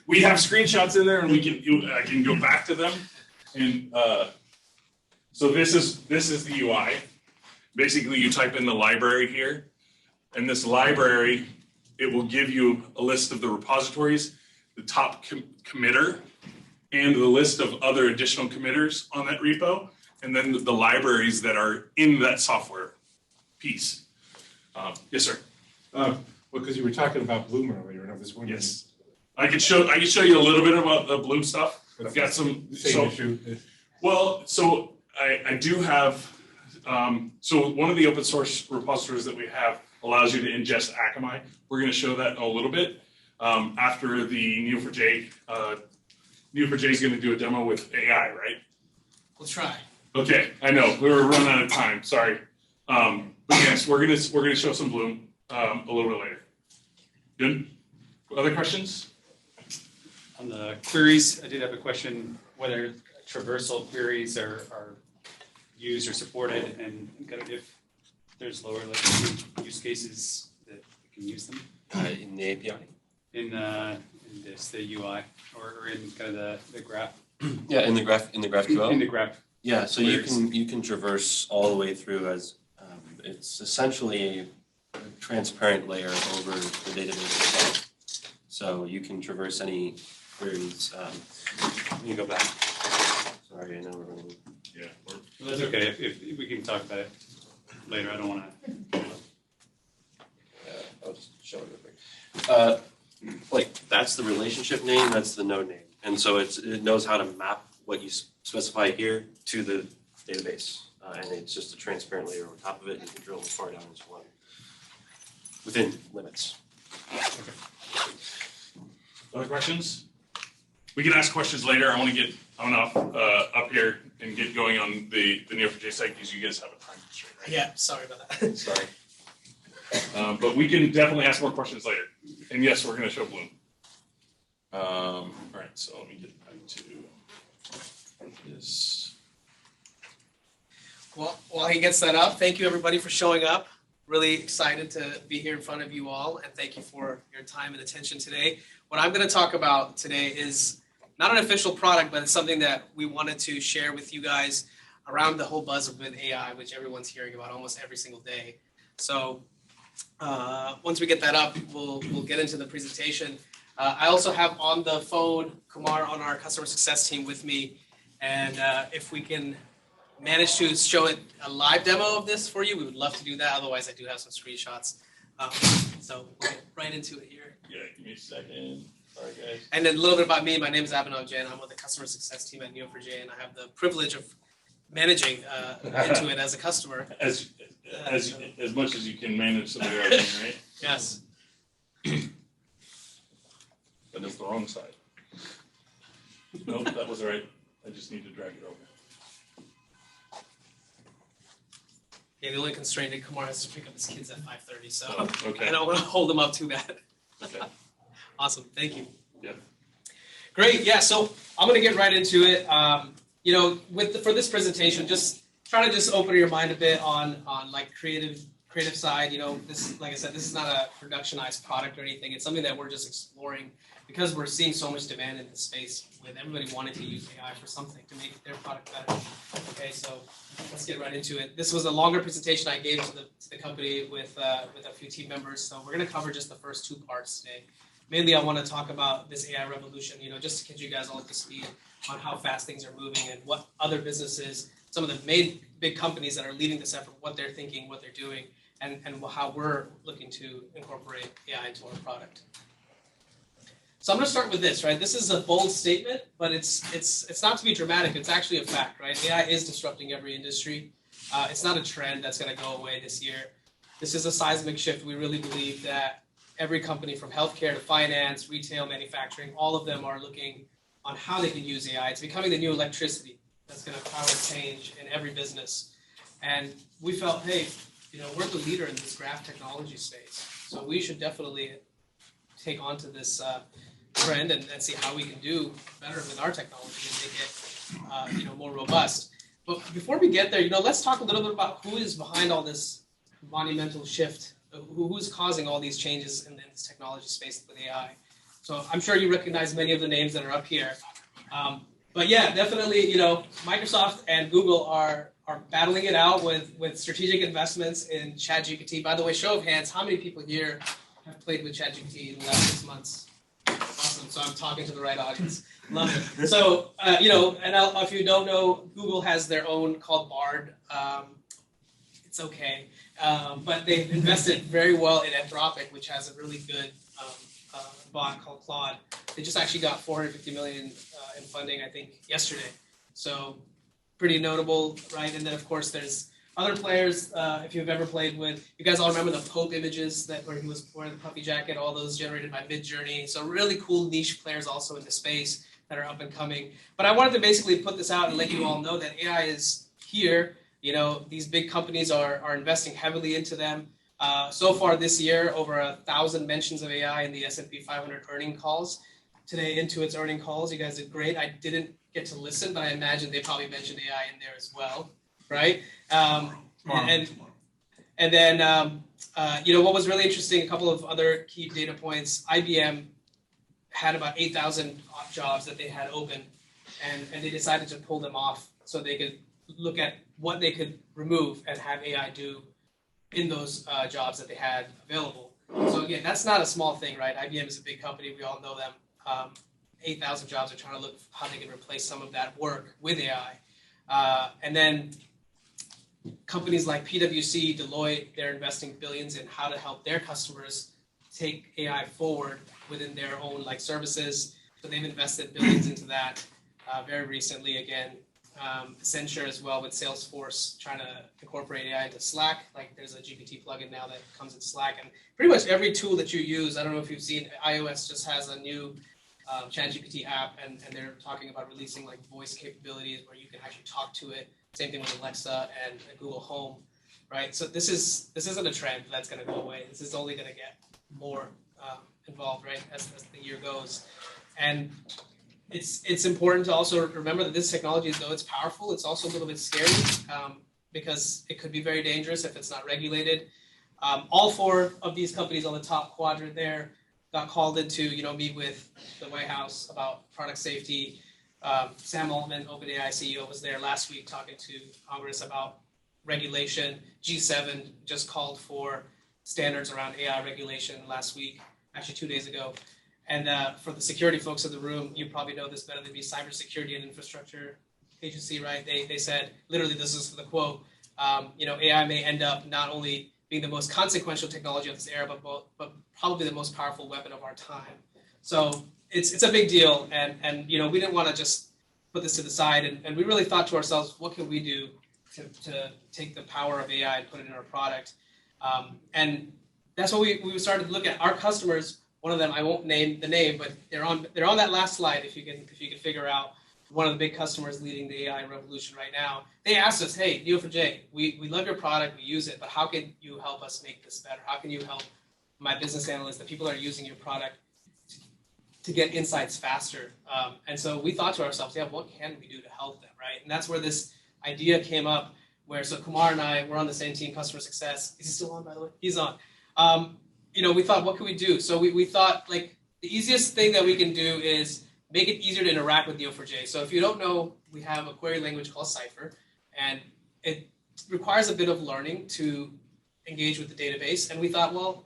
we have screenshots in there, and I can go back to them. And so this is the UI. Basically, you type in the library here, and this library, it will give you a list of the repositories, the top committer, and the list of other additional committers on that repo, and then the libraries that are in that software piece. Yes, sir. Well, because you were talking about Bloom earlier, and I was wondering. Yes. I can show you a little bit about the Bloom stuff. I've got some. Same issue. Well, so I do have. So one of the open source repositories that we have allows you to ingest Akamai. We're going to show that in a little bit after the Neo4j. Neo4j is going to do a demo with AI, right? We'll try. Okay, I know we were running out of time. Sorry, but yes, we're gonna show some Bloom a little bit later. Good. Other questions? On the queries, I did have a question whether traversal queries are used or supported, and kind of if there's lower latency use cases that we can use them In the API? in the UI or in kind of the graph. Yeah, in the GraphQL. In the graph. Yeah, so you can traverse all the way through as it's essentially a transparent layer over the database itself. So you can traverse any queries. Let me go back. Sorry, I know we're running. Yeah. Well, that's okay. If we can talk about it later, I don't want to. I'll just show it real quick. Like that's the relationship name, that's the node name, and so it knows how to map what you specify here to the database, and it's just a transparent layer on top of it. You can drill as far down as you want within limits. Other questions? We can ask questions later. I want to up here and get going on the Neo4j site because you guys have a time constraint, right? Yeah, sorry about that. Sorry. But we can definitely ask more questions later. And yes, we're going to show Bloom. All right, so let me get back to this. Well, while he gets that up, thank you everybody for showing up. Really excited to be here in front of you all, and thank you for your time and attention today. What I'm going to talk about today is not an official product, but it's something that we wanted to share with you guys around the whole buzz of AI, which everyone's hearing about almost every single day. So once we get that up, we'll get into the presentation. I also have on the phone Kumar on our customer success team with me, and if we can manage to show it a live demo of this for you, we would love to do that. Otherwise, I do have some screenshots. So we'll get right into it here. Yeah, give me a second. Sorry, guys. And then a little bit about me. My name is Abhinav Jain. I'm with the customer success team at Neo4j, and I have the privilege of managing Intuit as a customer. As much as you can manage somebody else, right? Yes. But it's the wrong side. Nope, that was right. I just need to drag it over. Yeah, the only constraint is Kumar has to pick up his kids at 5:30, so Okay. I don't want to hold them up too bad. Okay. Awesome, thank you. Yeah. Great, yeah, so I'm gonna get right into it. For this presentation, just try to just open your mind a bit on like creative side. This, like I said, this is not a productionized product or anything. It's something that we're just exploring because we're seeing so much demand in this space with everybody wanting to use AI for something to make their product better. Okay, so let's get right into it. This was a longer presentation I gave to the company with a few team members. So we're gonna cover just the first two parts today. Mainly, I want to talk about this AI revolution, just to get you guys all up to speed on how fast things are moving and what other businesses, some of the big companies that are leading this effort, what they're thinking, what they're doing, and how we're looking to incorporate AI into our product. So I'm going to start with this, right? This is a bold statement, but it's not to be dramatic. It's actually a fact, right? AI is disrupting every industry. It's not a trend that's going to go away this year. This is a seismic shift. We really believe that every company from healthcare to finance, retail, manufacturing, all of them are looking on how they can use AI. It's becoming the new electricity that's going to power change in every business. And we felt, hey, we're the leader in this graph technology space. So we should definitely take on to this trend and see how we can do better with our technology and make it more robust. But before we get there, let's talk a little bit about who is behind all this monumental shift. Who's causing all these changes in this technology space with AI? So I'm sure you recognize many of the names that are up here. But yeah, definitely, Microsoft and Google are battling it out with strategic investments in ChatGPT. By the way, show of hands, how many people here have played with ChatGPT in the last 6 months? Awesome. So I'm talking to the right audience. Love it. So, and if you don't know, Google has their own called Bard. It's okay. But they've invested very well in Anthropic, which has a really good bot called Claude. They just actually got $450 million in funding, I think, yesterday. So pretty notable, right? And then, of course, there's other players. If you've ever played with, you guys all remember the Pope images where he was wearing the puffy jacket, all those generated by Midjourney. So really cool niche players also in the space that are up and coming. But I wanted to basically put this out and let you all know that AI is here. These big companies are investing heavily into them. So far this year, over 1,000 mentions of AI in the S&P 500 earning calls. Today, Intuit's earning calls, you guys did great. I didn't get to listen, but I imagine they probably mentioned AI in there as well, right? And then, what was really interesting, a couple of other key data points, IBM had about 8,000 jobs that they had open, and they decided to pull them off so they could look at what they could remove and have AI do in those jobs that they had available. So again, that's not a small thing, right? IBM is a big company. We all know them. 8,000 jobs are trying to look how they can replace some of that work with AI. And then companies like PwC, Deloitte, they're investing billions in how to help their customers take AI forward within their own services. So they've invested billions into that very recently. Again, Accenture as well with Salesforce trying to incorporate AI into Slack. There's a GPT plugin now that comes in Slack, and pretty much every tool that you use. I don't know if you've seen, iOS just has a new ChatGPT app, and they're talking about releasing voice capabilities where you can actually talk to it. Same thing with Alexa and Google Home, right? So this isn't a trend that's going to go away. This is only going to get more involved, right, as the year goes. And it's important to also remember that this technology, though it's powerful, it's also a little bit scary because it could be very dangerous if it's not regulated. All 4 of these companies on the top quadrant there got called in to meet with the White House about product safety. Sam Altman, OpenAI CEO, was there last week talking to Congress about regulation. G7 just called for standards around AI regulation last week, actually 2 days ago. And for the security folks in the room, you probably know this better than me, Cybersecurity and Infrastructure Agency, right? They said, literally, this is the quote, AI may end up not only being the most consequential technology of this era, but probably the most powerful weapon of our time. So it's a big deal, and we didn't want to just put this to the side, and we really thought to ourselves, what can we do to take the power of AI and put it in our product? And that's what we started to look at. Our customers, one of them, I won't name the name, but they're on that last slide. If you can figure out one of the big customers leading the AI revolution right now, they asked us, hey, Neo4j, we love your product, we use it, but how can you help us make this better? How can you help my business analysts, the people that are using your product, to get insights faster? And so we thought to ourselves, yeah, what can we do to help them, right? And that's where this idea came up, so Kumar and I, we're on the same team, customer success. Is he still on, by the way? He's on. We thought, what can we do? So we thought, the easiest thing that we can do is make it easier to interact with Neo4j. So if you don't know, we have a query language called Cypher, and it requires a bit of learning to engage with the database. And we thought, well,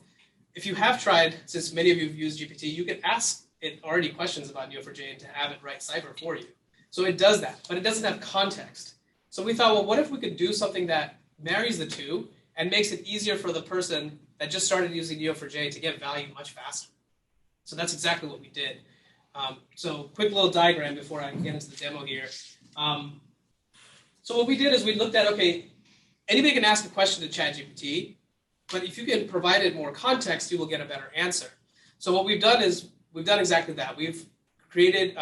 if you have tried, since many of you have used GPT, you can ask it already questions about Neo4j to have it write Cypher for you. So it does that, but it doesn't have context. So we thought, well, what if we could do something that marries the two and makes it easier for the person that just started using Neo4j to get value much faster? So that's exactly what we did. So quick little diagram before I get into the demo here. So what we did is we looked at, okay, anybody can ask a question to ChatGPT, but if you can provide it more context, you will get a better answer. So what we've done is we've done exactly that. We've created,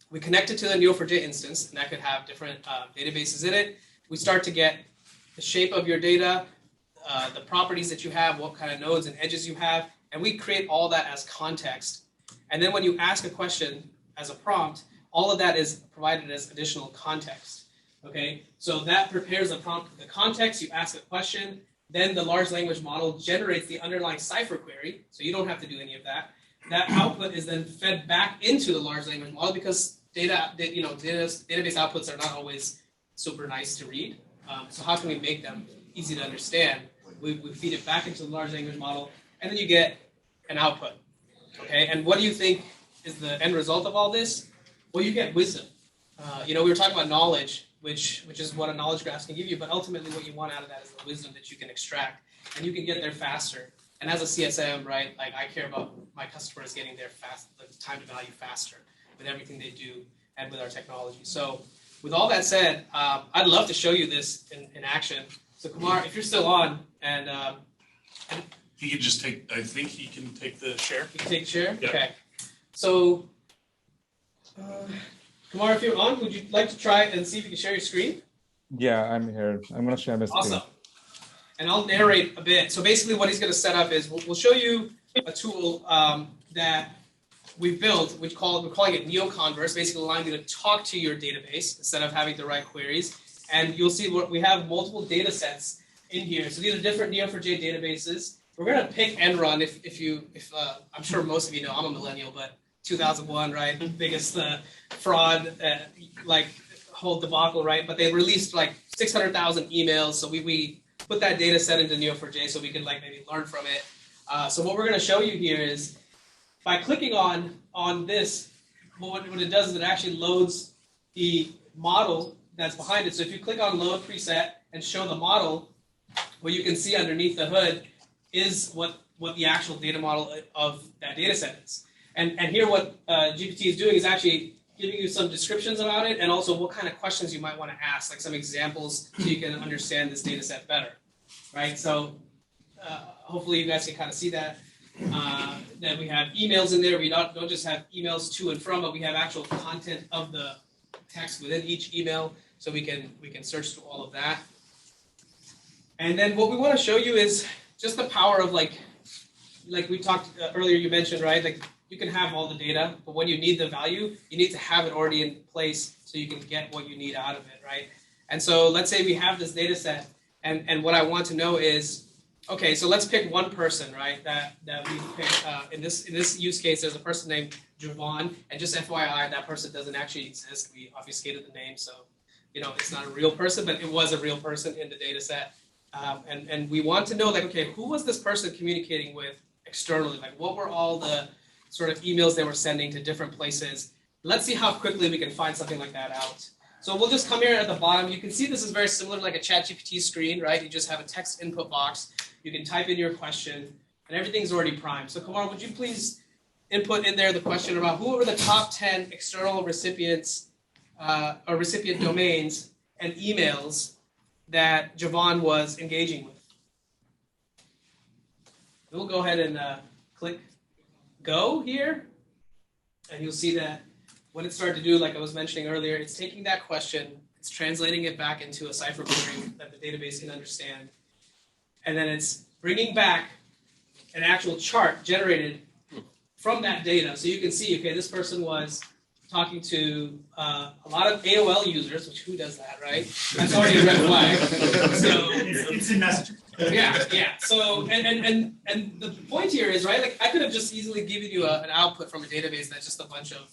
we connected to the Neo4j instance, and that could have different databases in it. We start to get the shape of your data, the properties that you have, what kind of nodes and edges you have, and we create all that as context. And then when you ask a question as a prompt, all of that is provided as additional context. Okay, so that prepares the prompt, the context, you ask a question, then the large language model generates the underlying cipher query, so you don't have to do any of that. That output is then fed back into the large language model because database outputs are not always super nice to read. So how can we make them easy to understand? We feed it back into the large language model, and then you get an output. Okay, and what do you think is the end result of all this? Well, you get wisdom. We were talking about knowledge, which is what a knowledge graph can give you, but ultimately what you want out of that is the wisdom that you can extract, and you can get there faster. And as a CSM, right, like I care about my customers getting there fast, the time to value faster with everything they do and with our technology. So with all that said, I'd love to show you this in action. So Kumar, if you're still on, and he can just take. I think he can take the share. You can take the share. Yeah. Okay. So. Kumar, if you're on, would you like to try and see if you can share your screen? Yeah, I'm here. I'm going to share my screen. Awesome. And I'll narrate a bit. So basically what he's going to set up is we'll show you a tool that we've built, we're calling it Neo4j, basically allowing you to talk to your database instead of having to write queries. And you'll see we have multiple data sets in here. So these are different Neo4j databases. We're going to pick Enron if I'm sure most of you know, I'm a millennial, but 2001, right? Biggest fraud, whole debacle, right? But they released like 600,000 emails. So we put that data set into Neo4j so we can maybe learn from it. So what we're going to show you here is by clicking on this, what it does is it actually loads the model that's behind it. So if you click on load preset and show the model, what you can see underneath the hood is what the actual data model of that data set is. And here what GPT is doing is actually giving you some descriptions about it and also what kind of questions you might want to ask, like some examples so you can understand this data set better, right? So hopefully you guys can kind of see that. That we have emails in there. We don't just have emails to and from, but we have actual content of the text within each email, so we can search through all of that. And then what we want to show you is just the power of like we talked earlier, you mentioned, right? Like you can have all the data, but when you need the value, you need to have it already in place so you can get what you need out of it, right? And so let's say we have this data set, and what I want to know is, okay, so let's pick one person, right? That we pick in this use case. There's a person named Javon, and just FYI, that person doesn't actually exist. We obfuscated the name, so it's not a real person, but it was a real person in the data set. And we want to know, like, okay, who was this person communicating with externally? Like, what were all the sort of emails they were sending to different places? Let's see how quickly we can find something like that out. So we'll just come here at the bottom. You can see this is very similar to like a ChatGPT screen, right? You just have a text input box. You can type in your question, and everything's already primed. So Kumar, would you please input in there the question about who are the top 10 external recipients or recipient domains and emails that Javon was engaging with? We'll go ahead and click go here, and you'll see that what it started to do, like I was mentioning earlier, it's taking that question, it's translating it back into a cipher query that the database can understand, and then it's bringing back an actual chart generated from that data. So you can see, okay, this person was talking to a lot of AOL users, which who does that, right? That's already a red flag. So it's in messaging. Yeah. So and the point here is, right, like I could have just easily given you an output from a database that's just a bunch of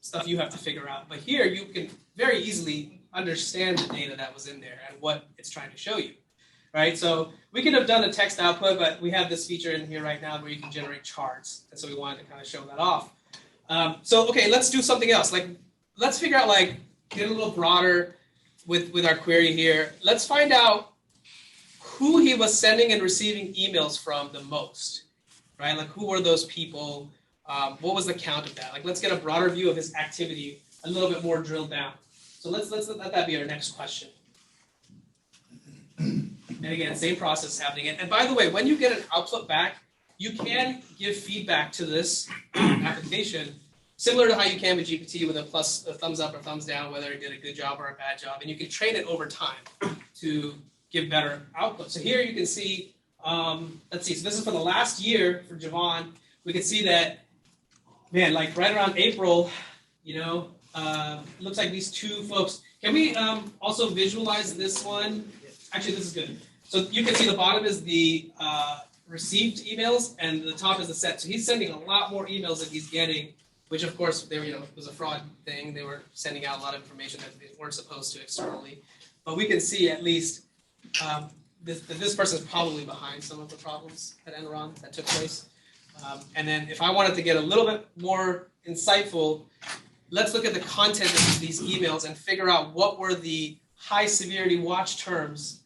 stuff you have to figure out. But here you can very easily understand the data that was in there and what it's trying to show you, right? So we could have done a text output, but we have this feature in here right now where you can generate charts. And so we wanted to kind of show that off. So, okay, let's do something else. Like, let's figure out, like, get a little broader with our query here. Let's find out who he was sending and receiving emails from the most, right? Like, who were those people? What was the count of that? Like, let's get a broader view of his activity, a little bit more drilled down. So let's let that be our next question. And again, same process happening. And by the way, when you get an output back, you can give feedback to this application, similar to how you can with GPT with a thumbs up or thumbs down, whether it did a good job or a bad job. And you can train it over time to give better output. So here you can see, let's see, so this is for the last year for Javon. We can see that man, like right around April, looks like these two folks. Can we also visualize this one? Actually, this is good. So you can see the bottom is the received emails, and the top is the set. So he's sending a lot more emails than he's getting, which of course was a fraud thing. They were sending out a lot of information that they weren't supposed to externally. But we can see at least this person is probably behind some of the problems at Enron that took place. And then if I wanted to get a little bit more insightful, let's look at the content of these emails and figure out what were the high severity watch terms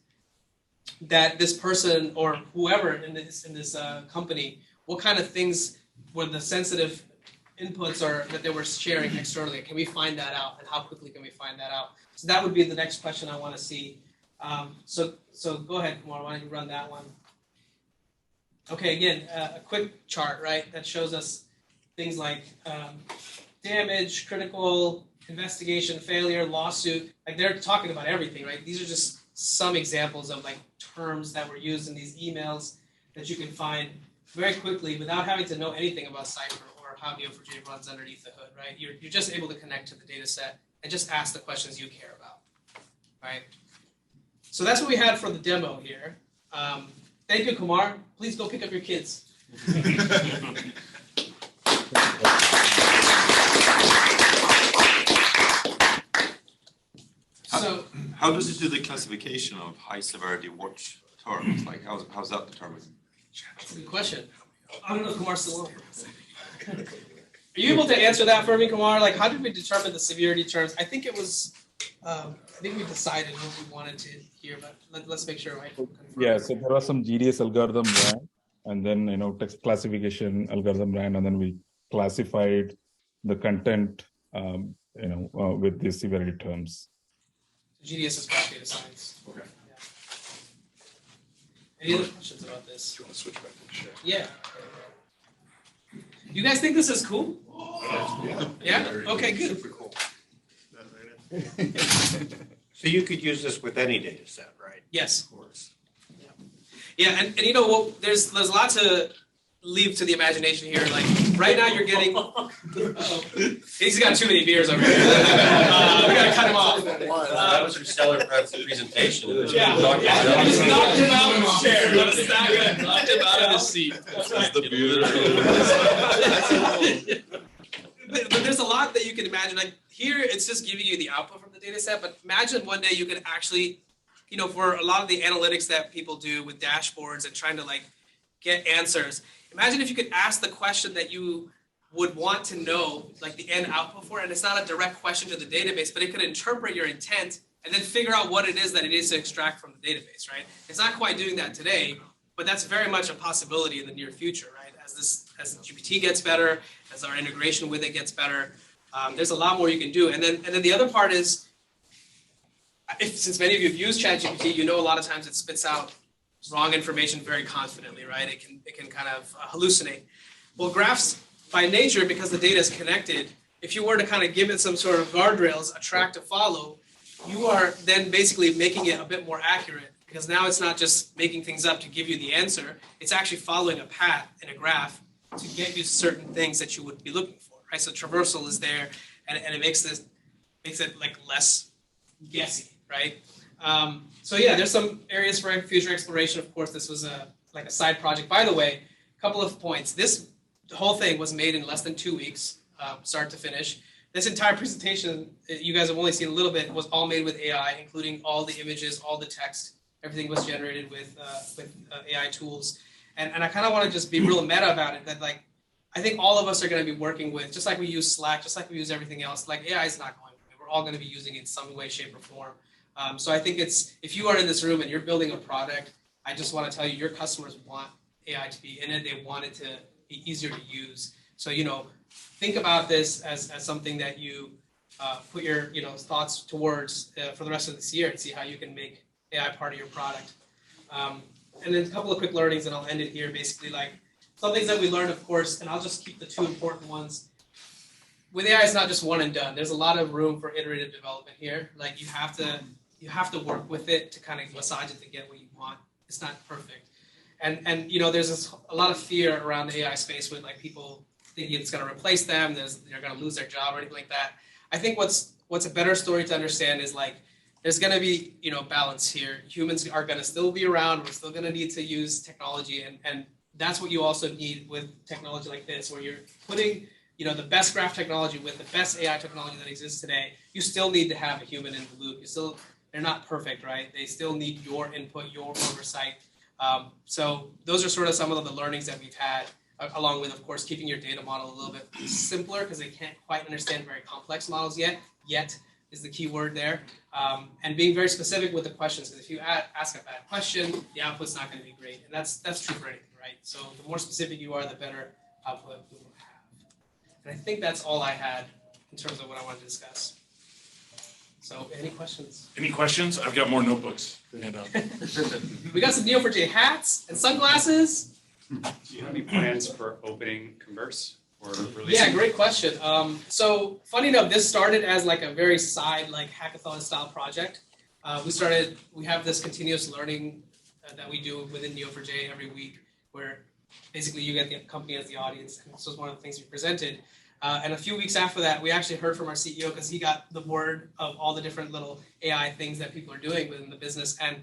that this person or whoever in this company, what kind of things were the sensitive inputs or that they were sharing externally. Can we find that out, and how quickly can we find that out? So that would be the next question I want to see. So go ahead, Kumar. Why don't you run that one? Okay, again, a quick chart, right? That shows us things like damage, critical, investigation, failure, lawsuit. Like they're talking about everything, right? These are just some examples of like terms that were used in these emails that you can find very quickly without having to know anything about Cypher or how Neo4j runs underneath the hood, right? You're just able to connect to the data set and just ask the questions you care about, right? So that's what we had for the demo here. Thank you, Kumar. Please go pick up your kids. So, how does it do the classification of high severity watch terms? Like how's that determined? That's a good question. I don't know if Kumar's still on. Are you able to answer that for me, Kumar? Like, how did we determine the severity terms? I think it was, I think we decided what we wanted to hear, but let's make sure I confirm. Yeah, so there was some GDS algorithm ran, and then text classification algorithm ran, and then we classified the content, with the severity terms. GDS is graph data science. Okay. Yeah. Any other questions about this? Do you want to switch back to the share? Yeah. You guys think this is cool? Yeah? Okay, good. Super cool. So you could use this with any data set, right? Yes. Of course. Yeah, and there's a lot to leave to the imagination here. Like right now, you're getting. He's got too many beers over here. We gotta cut him off. That was your stellar presentation. Yeah, I just knocked him out of his chair. That was not good. Knocked him out of his seat. But there's a lot that you can imagine. Like here, it's just giving you the output from the data set. But imagine one day you could actually, for a lot of the analytics that people do with dashboards and trying to like get answers. Imagine if you could ask the question that you would want to know, like the end output for, and it's not a direct question to the database, but it could interpret your intent and then figure out what it is that it is to extract from the database, right? It's not quite doing that today, but that's very much a possibility in the near future, right? As GPT gets better, as our integration with it gets better, there's a lot more you can do. And then the other part is, since many of you have used ChatGPT, a lot of times it spits out wrong information very confidently, right? It can kind of hallucinate. Well, graphs by nature, because the data is connected, if you were to kind of give it some sort of guardrails, a track to follow, you are then basically making it a bit more accurate, because now it's not just making things up to give you the answer, it's actually following a path in a graph to get you certain things that you would be looking for, right? So traversal is there, and it makes it like less guessy, right? So yeah, there's some areas for future exploration. Of course, this was a side project. By the way, a couple of points. This whole thing was made in less than 2 weeks, start to finish. This entire presentation, you guys have only seen a little bit, was all made with AI, including all the images, all the text. Everything was generated with AI tools. And I kind of want to just be real meta about it, that like, I think all of us are going to be working with, just like we use Slack, just like we use everything else, like AI is not going away. We're all going to be using it in some way, shape, or form. So I think if you are in this room and you're building a product, I just want to tell you, your customers want AI to be in it. They want it to be easier to use. So, think about this as something that you put your, thoughts towards for the rest of this year and see how you can make AI part of your product. And then a couple of quick learnings, and I'll end it here. Basically, like some things that we learned, of course, and I'll just keep the two important ones. With AI, it's not just one and done. There's a lot of room for iterative development here. Like you have to work with it to kind of massage it to get what you want. It's not perfect. And there's a lot of fear around the AI space with like people thinking it's going to replace them, they're going to lose their job or anything like that. I think what's a better story to understand is like there's going to be balance here. Humans are going to still be around. We're still going to need to use technology, and that's what you also need with technology like this, where you're putting the best graph technology with the best AI technology that exists today. You still need to have a human in the loop. They're not perfect, right? They still need your input, your oversight. So those are sort of some of the learnings that we've had, along with, of course, keeping your data model a little bit simpler because they can't quite understand very complex models yet. Yet is the key word there. And being very specific with the questions, because if you ask a bad question, the output's not going to be great. And that's true for anything, right? So the more specific you are, the better output we will have. And I think that's all I had in terms of what I wanted to discuss. So any questions? Any questions? I've got more notebooks. We got some Neo4j hats and sunglasses. Do you have any plans for opening Converse or releasing? Yeah, great question. So funny enough, this started as like a very side, like hackathon style project. We have this continuous learning that we do within Neo4j every week, where basically you get the company as the audience. And this was one of the things we presented. And a few weeks after that, we actually heard from our CEO because he got the word of all the different little AI things that people are doing within the business. And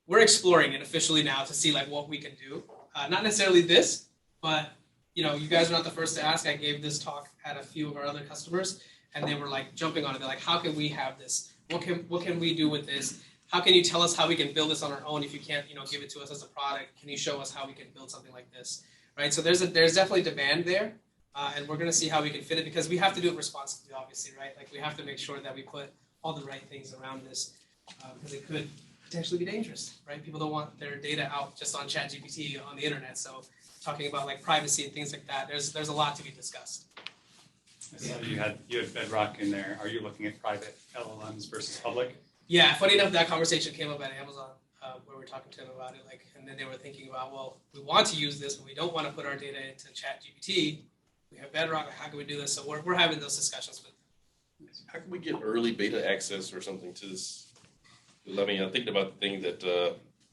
we're exploring it officially now to see like what we can do. Not necessarily this, but you guys are not the first to ask. I gave this talk at a few of our other customers, and they were like jumping on it. They're like, how can we have this? What can we do with this? How can you tell us how we can build this on our own if you can't give it to us as a product? Can you show us how we can build something like this? Right. So there's definitely demand there. And we're going to see how we can fit it because we have to do it responsibly, obviously, right? Like we have to make sure that we put all the right things around this because it could potentially be dangerous, right? People don't want their data out just on ChatGPT on the internet. So talking about like privacy and things like that, there's a lot to be discussed. I saw you had Bedrock in there. Are you looking at private LLMs versus public? Yeah, funny enough, that conversation came up at Amazon where we were talking to them about it. And then they were thinking about, well, we want to use this, but we don't want to put our data into ChatGPT. We have Bedrock. How can we do this? So we're having those discussions with them. How can we get early beta access or something to this? I mean, I'm thinking about the thing that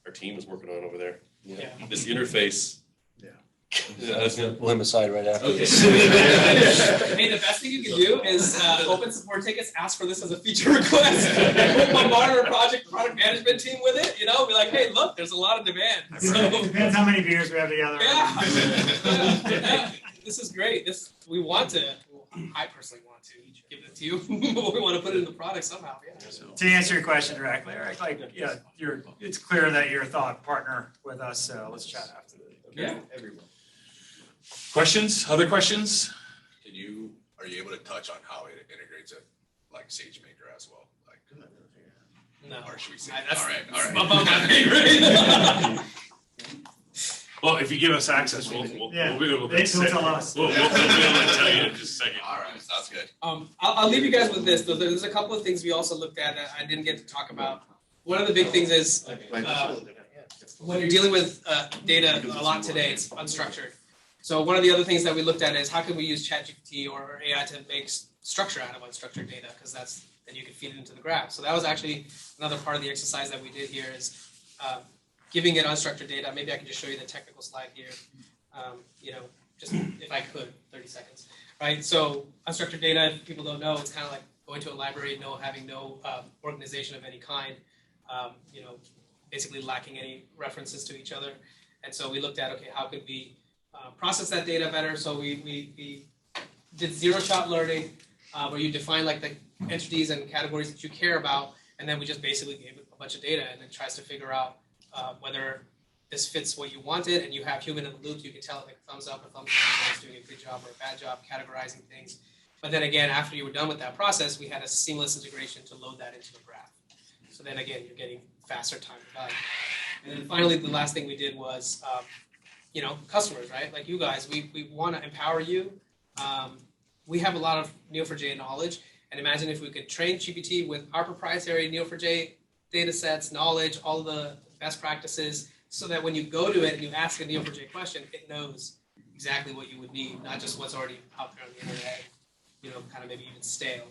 our team is working on over there. Yeah. This interface. Yeah, I was going to pull him aside right after. Okay. Hey, the best thing you can do is open support tickets, ask for this as a feature request, and we'll bombard our product management team with it. Be like, hey, look, there's a lot of demand. So, depends how many beers we have together. Yeah. This is great. I personally want to give it to you, but we want to put it in the product somehow. Yeah. To answer your question directly, Eric, it's clear that you're a thought partner with us, so let's chat after this. Yeah. Everyone. Questions? Other questions? Are you able to touch on how it integrates it, like SageMaker as well? Like, no. Or should we say? That's all right. above my pay grade. Well, if you give us access, we'll be able to tell us. We'll be able to tell you in just a second. All right, sounds good. I'll leave you guys with this. There's a couple of things we also looked at that I didn't get to talk about. One of the big things is when you're dealing with data a lot today, it's unstructured. So one of the other things that we looked at is how can we use ChatGPT or AI to make structure out of unstructured data, because then you can feed it into the graph. So that was actually another part of the exercise that we did here is giving it unstructured data. Maybe I can just show you the technical slide here. Just if I could, 30 seconds. Right. So unstructured data, if people don't know, it's kind of like going to a library, having no organization of any kind. Basically lacking any references to each other. And so we looked at, okay, how could we process that data better? So we did zero-shot learning, where you define like the entities and categories that you care about, and then we just basically gave it a bunch of data, and it tries to figure out whether this fits what you wanted, and you have human in the loop. You can tell it like thumbs up or thumbs down, it's doing a good job or a bad job categorizing things. But then again, after you were done with that process, we had a seamless integration to load that into the graph. So then again, you're getting faster time to value. And then finally, the last thing we did was, customers, right? Like you guys, we want to empower you. We have a lot of Neo4j knowledge, and imagine if we could train GPT with our proprietary Neo4j data sets, knowledge, all of the best practices, so that when you go to it and you ask a Neo4j question, it knows exactly what you would need, not just what's already out there on the internet, kind of maybe even stale.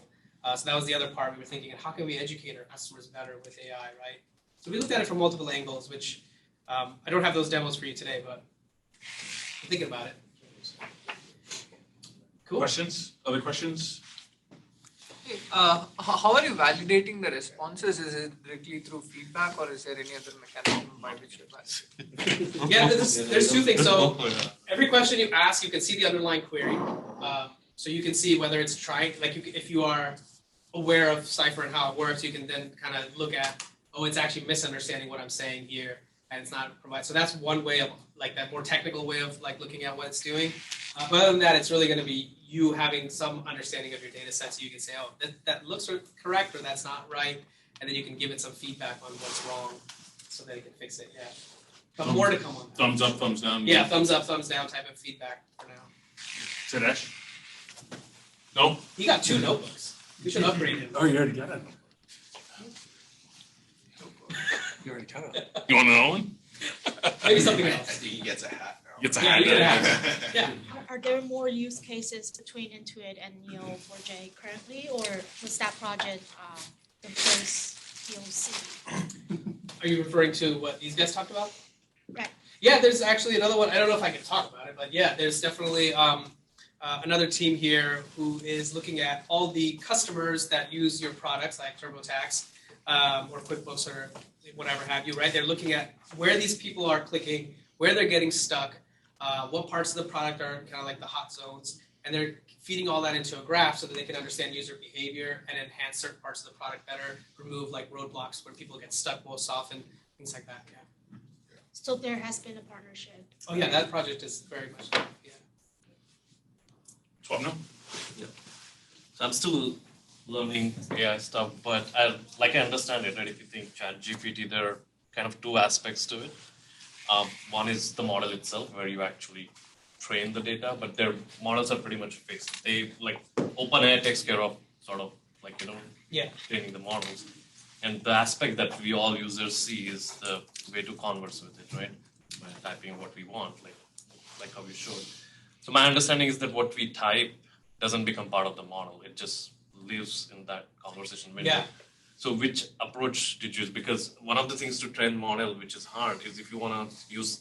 So that was the other part. We were thinking, how can we educate our customers better with AI, right? So we looked at it from multiple angles, which I don't have those demos for you today, but I'm thinking about it. Cool. Questions? Other questions? Hey, how are you validating the responses? Is it directly through feedback, or is there any other mechanism by which you validate? Yeah, there's two things. So every question you ask, you can see the underlying query. So you can see whether it's trying, like if you are aware of Cypher and how it works, you can then kind of look at, oh, it's actually misunderstanding what I'm saying here, and it's not provided. So that's one way of, like, that more technical way of like looking at what it's doing. But other than that, it's really going to be you having some understanding of your data set, so you can say, oh, that looks correct, or that's not right, and then you can give it some feedback on what's wrong, so that it can fix it. Yeah. But more to come on that. Thumbs up, thumbs down. Yeah, thumbs up, thumbs down type of feedback for now. Sinesh? No? He got 2 notebooks. We should upgrade him. Oh, you already got it. You already got it. You want another one? Maybe something I else. think he gets a hat now. Gets a Yeah, hat. you get a hat. Yeah. Are there more use cases between Intuit and Neo4j currently, or was that project the first POC? Are you referring to what these guys talked about? Right. Yeah, there's actually another one. I don't know if I can talk about it, but yeah, there's definitely another team here who is looking at all the customers that use your products like TurboTax or QuickBooks or whatever have you, right? They're looking at where these people are clicking, where they're getting stuck, what parts of the product are kind of like the hot zones, and they're feeding all that into a graph so that they can understand user behavior and enhance certain parts of the product better, remove like roadblocks where people get stuck most often, things like that. Yeah. So there has been a partnership. Oh yeah, that project is very much yeah. Swapna? Yeah. So I'm still learning AI stuff, but I understand it, right? If you think ChatGPT, there are kind of 2 aspects to it. One is the model itself, where you actually train the data, but their models are pretty much fixed. They, like, OpenAI takes care of sort of like, training the models. And the aspect that we all users see is the way to converse with it, right? By typing what we want, like how we showed. So my understanding is that what we type doesn't become part of the model. It just lives in that conversation window. Yeah. So which approach did you use? Because one of the things to train model, which is hard, is if you want to use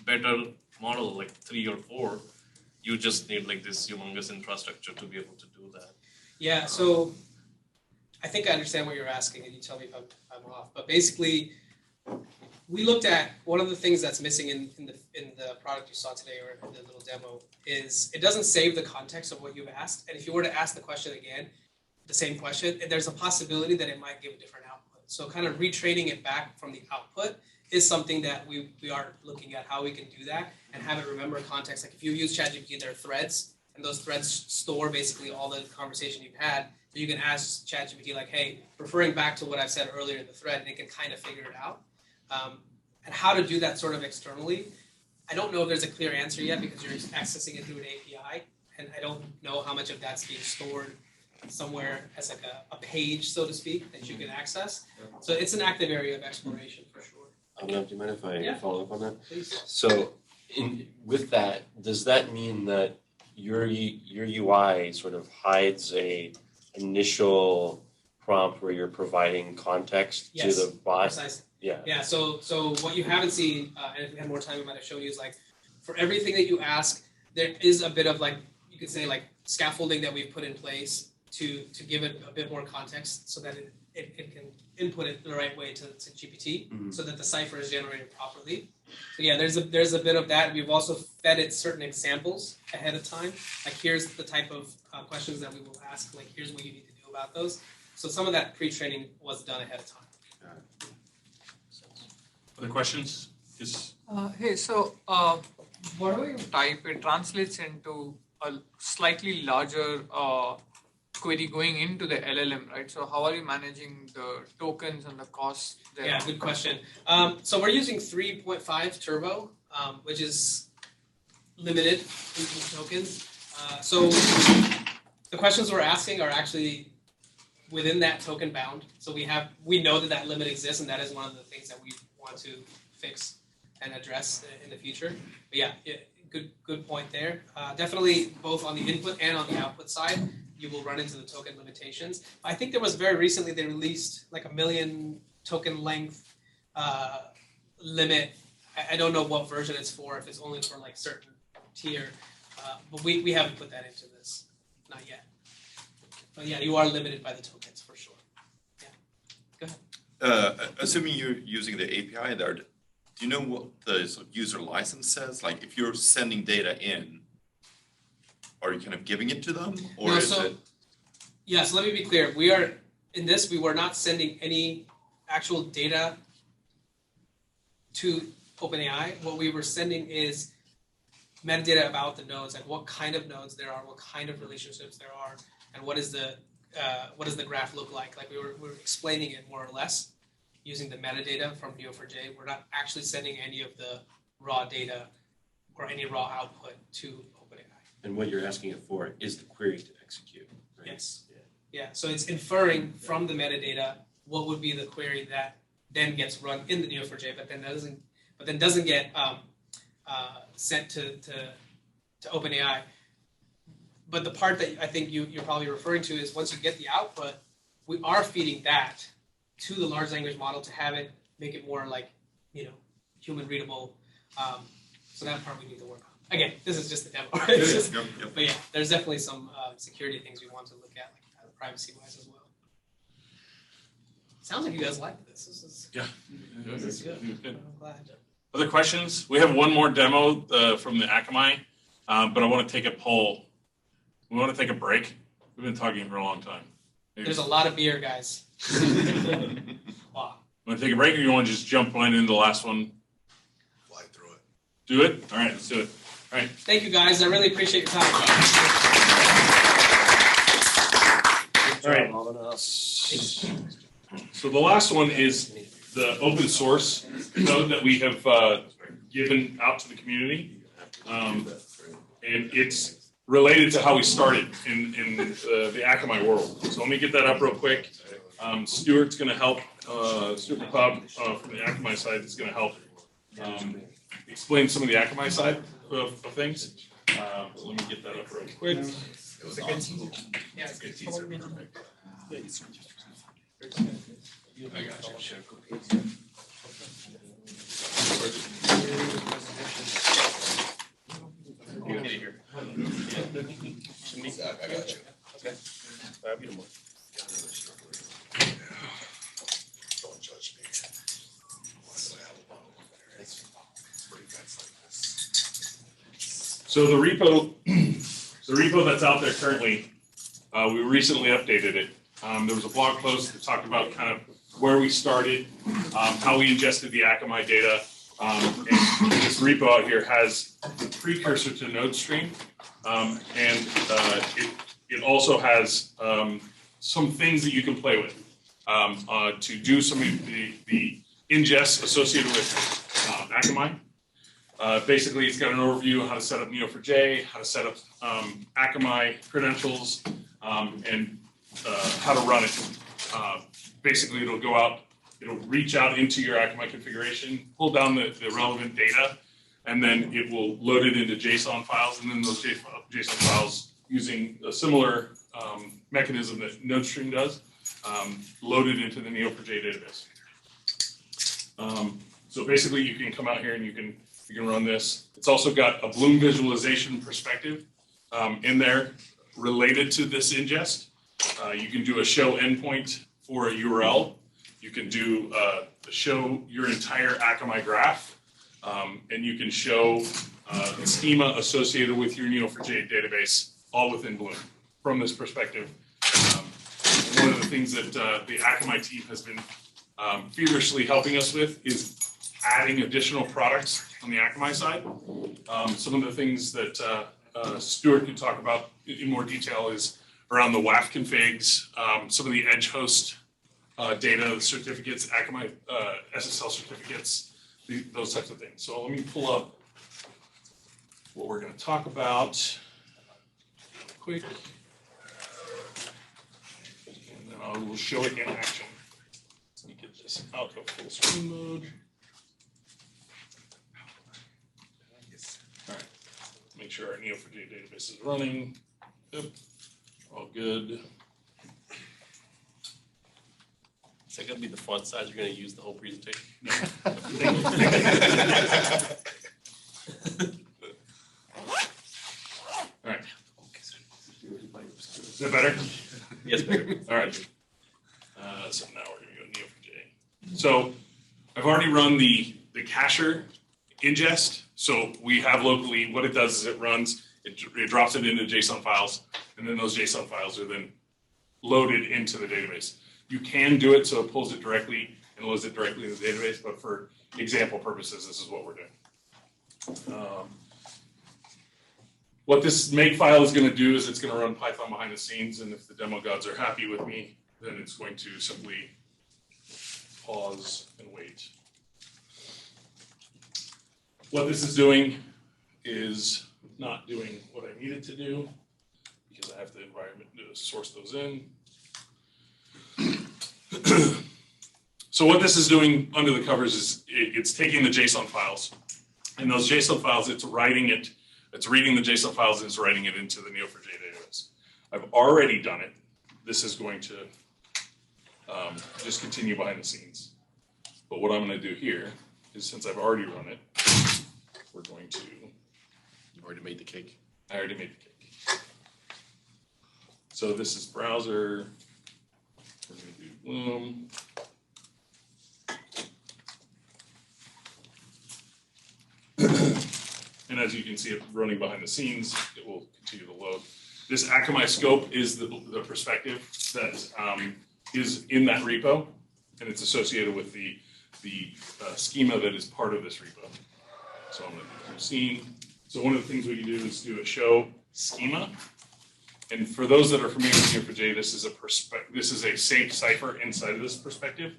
better model, like 3 or 4, you just need like this humongous infrastructure to be able to do that. Yeah, so I think I understand what you're asking, and you tell me if I'm off. But basically, we looked at one of the things that's missing in the product you saw today, or in the little demo, is it doesn't save the context of what you've asked. And if you were to ask the question again, the same question, there's a possibility that it might give a different output. So kind of retraining it back from the output is something that we are looking at how we can do that and have it remember context. Like if you use ChatGPT, there are threads, and those threads store basically all the conversation you've had. So you can ask ChatGPT like, hey, referring back to what I've said earlier in the thread, and it can kind of figure it out. And how to do that sort of externally, I don't know if there's a clear answer yet because you're accessing it through an API, and I don't know how much of that's being stored somewhere as like a page, so to speak, that you can access. So it's an active area of exploration for sure. Do you mind if I follow up on that? Please. So with that, does that mean that your UI sort of hides a initial prompt where you're providing context to the bot? Precisely. Yeah. Yeah. So what you haven't seen, and if we had more time, we might have shown you, is like for everything that you ask, there is a bit of like, you could say like scaffolding that we've put in place to give it a bit more context so that it can input it the right way to GPT, so that the cipher is generated properly. So yeah, there's a bit of that. We've also fed it certain examples ahead of time. Like here's the type of questions that we will ask. Like here's what you need to do about those. So some of that pre-training was done ahead of time. Other questions? Yes. Hey, so whatever you type, it translates into a slightly larger query going into the LLM, right? So how are you managing the tokens and the costs there? Yeah, good question. So we're using 3.5 Turbo, which is limited in tokens. So the questions we're asking are actually within that token bound. So we know that limit exists, and that is one of the things that we want to fix and address in the future. But yeah, good point there. Definitely both on the input and on the output side, you will run into the token limitations. I think there was very recently, they released like 1 million token length limit. I don't know what version it's for, if it's only for like certain tier. But we haven't put that into this, not yet. But yeah, you are limited by the tokens for sure. Yeah, go ahead. Assuming you're using the API there, do you know what the sort of user license says? Like if you're sending data in, are you kind of giving it to them, or is it? Yeah, so let me be clear. We were not sending any actual data to OpenAI. What we were sending is metadata about the nodes, like what kind of nodes there are, what kind of relationships there are, and what does the graph look like? Like we were explaining it more or less using the metadata from Neo4j. We're not actually sending any of the raw data or any raw output to OpenAI. And what you're asking it for is the query to execute, right? Yes. Yeah, so it's inferring from the metadata what would be the query that then gets run in the Neo4j, but then doesn't get sent to OpenAI. But the part that I think you're probably referring to is once you get the output, we are feeding that to the large language model to have it make it more like human readable. So that part we need to work on. Again, this is just a demo. Right? But yeah, there's definitely some security things we want to look at, like privacy-wise as well. Sounds like you guys like this. This is good. I'm glad. Other questions? We have one more demo from the Akamai, but I want to take a poll. We want to take a break. We've been talking for a long time. There's a lot of beer, guys. Wow. Want to take a break, or you want to just jump right into the last one? Fly through it. Do it? All right, let's do it. All right. Thank you, guys. I really appreciate your time. All right. So the last one is the open source node that we have given out to the community, and it's related to how we started in the Akamai world. So let me get that up real quick. Stuart's going to help. Stuart McLeod from the Akamai side is going to help explain some of the Akamai side of things. Let me get that up real quick. It was awesome. Yeah, it's a good teaser. Perfect. I got you. You get it here. I got you. Okay. I'll be tomorrow. Don't judge me. So the repo that's out there currently, we recently updated it. There was a blog post that talked about kind of where we started, how we ingested the Akamai data. And this repo out here has the precursor to nodestream, and it also has some things that you can play with to do some of the ingest associated with Akamai. Basically, it's got an overview of how to set up Neo4j, how to set up Akamai credentials, and how to run it. Basically, it'll go out, it'll reach out into your Akamai configuration, pull down the relevant data, and then it will load it into JSON files, and then those JSON files, using a similar mechanism that nodestream does, load it into the Neo4j database. So basically, you can come out here and you can run this. It's also got a Bloom visualization perspective in there related to this ingest. You can do a show endpoint for a URL. You can do show your entire Akamai graph, and you can show the schema associated with your Neo4j database, all within Bloom. From this perspective, one of the things that the Akamai team has been feverishly helping us with is adding additional products on the Akamai side. Some of the things that Stuart can talk about in more detail is around the WAF configs, some of the edge host data, certificates, Akamai SSL certificates, those types of things. So let me pull up what we're going to talk about quick, and then I will show it in action. Let me get this out of full screen mode. All right, make sure our Neo4j database is running. Yep, all good. Is that gonna be the font size you're gonna use the whole presentation? No. Is that better? Yes, better. All right. So now we're going to go Neo4j. So I've already run the cacher ingest. So we have locally, what it does is it runs, it drops it into JSON files, and then those JSON files are then loaded into the database. You can do it so it pulls it directly and loads it directly in the database, but for example purposes, this is what we're doing. What this make file is going to do is it's going to run Python behind the scenes, and if the demo gods are happy with me, then it's going to simply pause and wait. What this is doing is not doing what I need it to do because I have the environment to source those in. So what this is doing under the covers is it's taking the JSON files, and those JSON files, it's reading the JSON files and it's writing it into the Neo4j database. I've already done it. This is going to just continue behind the scenes. But what I'm going to do here is, since I've already run it, we're going to. You already made the cake. I already made the cake. So this is browser. We're going to do Bloom. And as you can see it running behind the scenes, it will continue to load. This Akamai scope is the perspective that is in that repo, and it's associated with the schema that is part of this repo. So I'm going to do scene. So one of the things we can do is do a show schema. And for those that are familiar with Neo4j, this is a safe cipher inside of this perspective.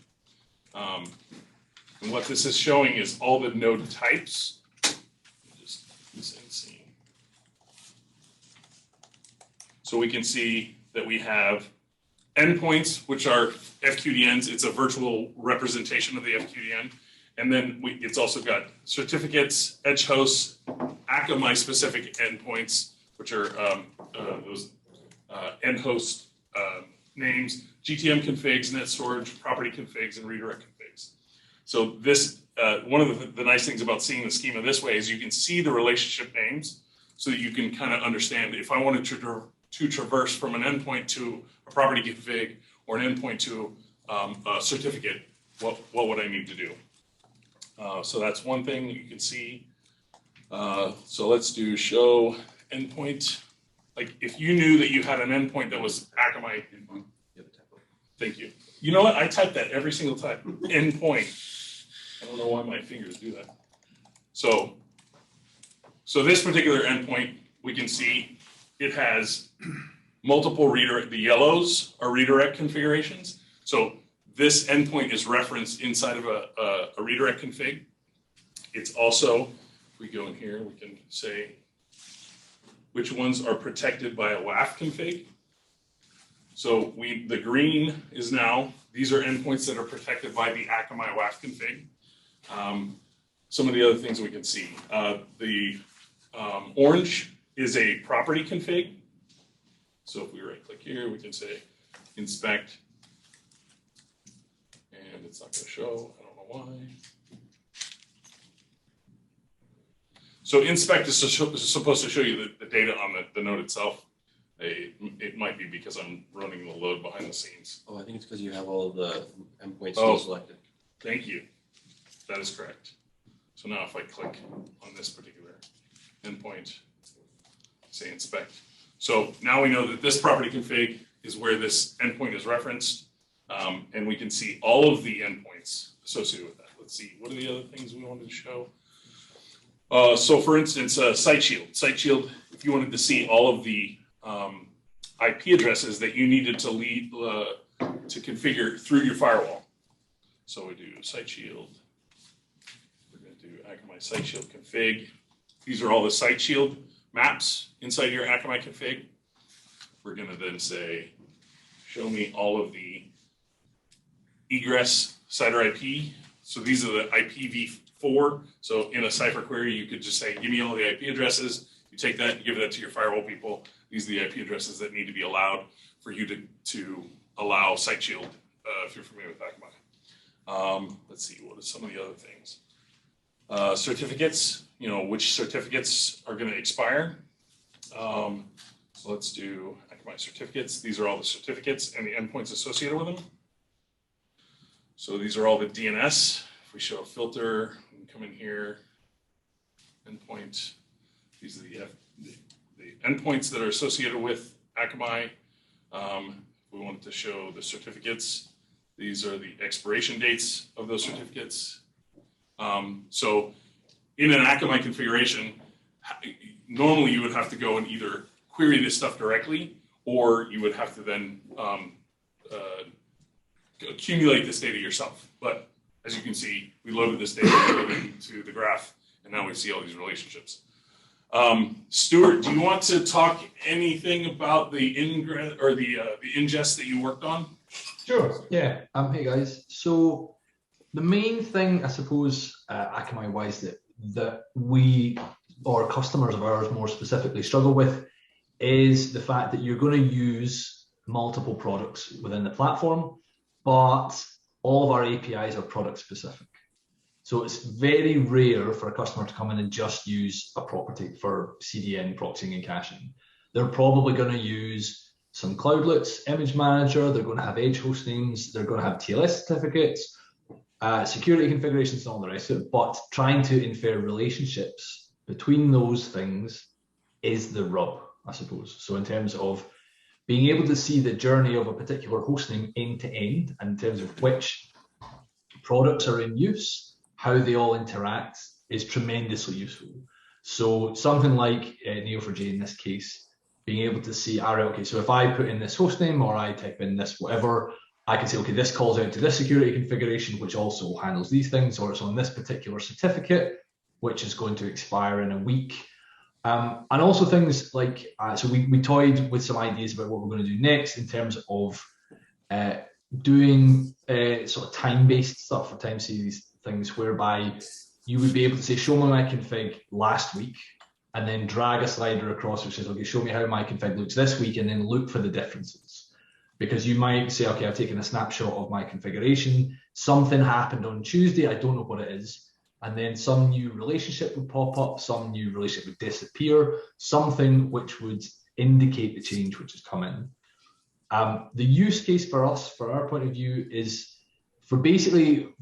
And what this is showing is all the node types. So we can see that we have endpoints, which are FQDNs. It's a virtual representation of the FQDN. And then it's also got certificates, edge hosts, Akamai specific endpoints, which are those end host names, GTM configs, net storage, property configs, and redirect configs. So this, one of the nice things about seeing the schema this way is you can see the relationship names so that you can kind of understand if I wanted to traverse from an endpoint to a property config or an endpoint to a certificate, what would I need to do? So that's one thing that you can see. So let's do show endpoint. Like if you knew that you had an endpoint that was Akamai. Thank you. You know what? I type that every single time. Endpoint. I don't know why my fingers do that. So this particular endpoint, we can see it has multiple redirect. The yellows are redirect configurations. So this endpoint is referenced inside of a redirect config. It's also, if we go in here, we can say which ones are protected by a WAF config. So the green is now, these are endpoints that are protected by the Akamai WAF config. Some of the other things we can see. The orange is a property config. So if we right click here, we can say inspect, and it's not going to show, I don't know why. So inspect is supposed to show you the data on the node itself. It might be because I'm running the load behind the scenes. Oh, I think it's because you have all of the endpoints still selected. Thank you. That is correct. So now if I click on this particular endpoint, say inspect. So now we know that this property config is where this endpoint is referenced, and we can see all of the endpoints associated with that. Let's see, what are the other things we wanted to show? So for instance, site shield. Site shield, if you wanted to see all of the IP addresses that you needed to to configure through your firewall. So we do site shield. We're going to do Akamai site shield config. These are all the site shield maps inside your Akamai config. We're going to then say, show me all of the egress CIDR IP. So these are the IPv4. So in a Cypher query, you could just say, give me all the IP addresses. You take that and give that to your firewall people. These are the IP addresses that need to be allowed for you to allow site shield, if you're familiar with Akamai. Let's see, what are some of the other things? Certificates, which certificates are going to expire. So let's do Akamai Akamai certificates. These are all the certificates and the endpoints associated with them. So these are all the DNS. If we show a filter, we can come in here, endpoint. These are the endpoints that are associated with Akamai. We wanted to show the certificates. These are the expiration dates of those certificates. So in an Akamai configuration, normally you would have to go and either query this stuff directly, or you would have to then accumulate this data yourself. But as you can see, we loaded this data into the graph, and now we see all these relationships. Stuart, do you want to talk anything about the ingest that you worked on? Sure. Yeah. Hey guys. So the main thing, I suppose, Akamai wise, that we or customers of ours more specifically struggle with is the fact that you're going to use multiple products within the platform, but all of our APIs are product specific. So it's very rare for a customer to come in and just use a property for CDN, proxying, and caching. They're probably going to use some cloudlets, image manager, they're going to have edge host names, they're going to have TLS certificates, security configurations, and all the rest of it. But trying to infer relationships between those things is the rub, I suppose. So in terms of being able to see the journey of a particular hostname end to end, and in terms of which products are in use, how they all interact, is tremendously useful. So something like Neo4j in this case, being able to see, all right, okay, so if I put in this hostname or I type in this whatever, I can say, okay, this calls out to this security configuration, which also handles these things, or it's on this particular certificate, which is going to expire in a week. And also things like, so we toyed with some ideas about what we're going to do next in terms of doing sort of time-based stuff or time series things, whereby you would be able to say, show me my config last week, and then drag a slider across which says, okay, show me how my config looks this week, and then look for the differences. Because you might say, okay, I've taken a snapshot of my configuration, something happened on Tuesday, I don't know what it is, and then some new relationship would pop up, some new relationship would disappear, something which would indicate the change which has come in. The use case for us, for our point of view, is for basically,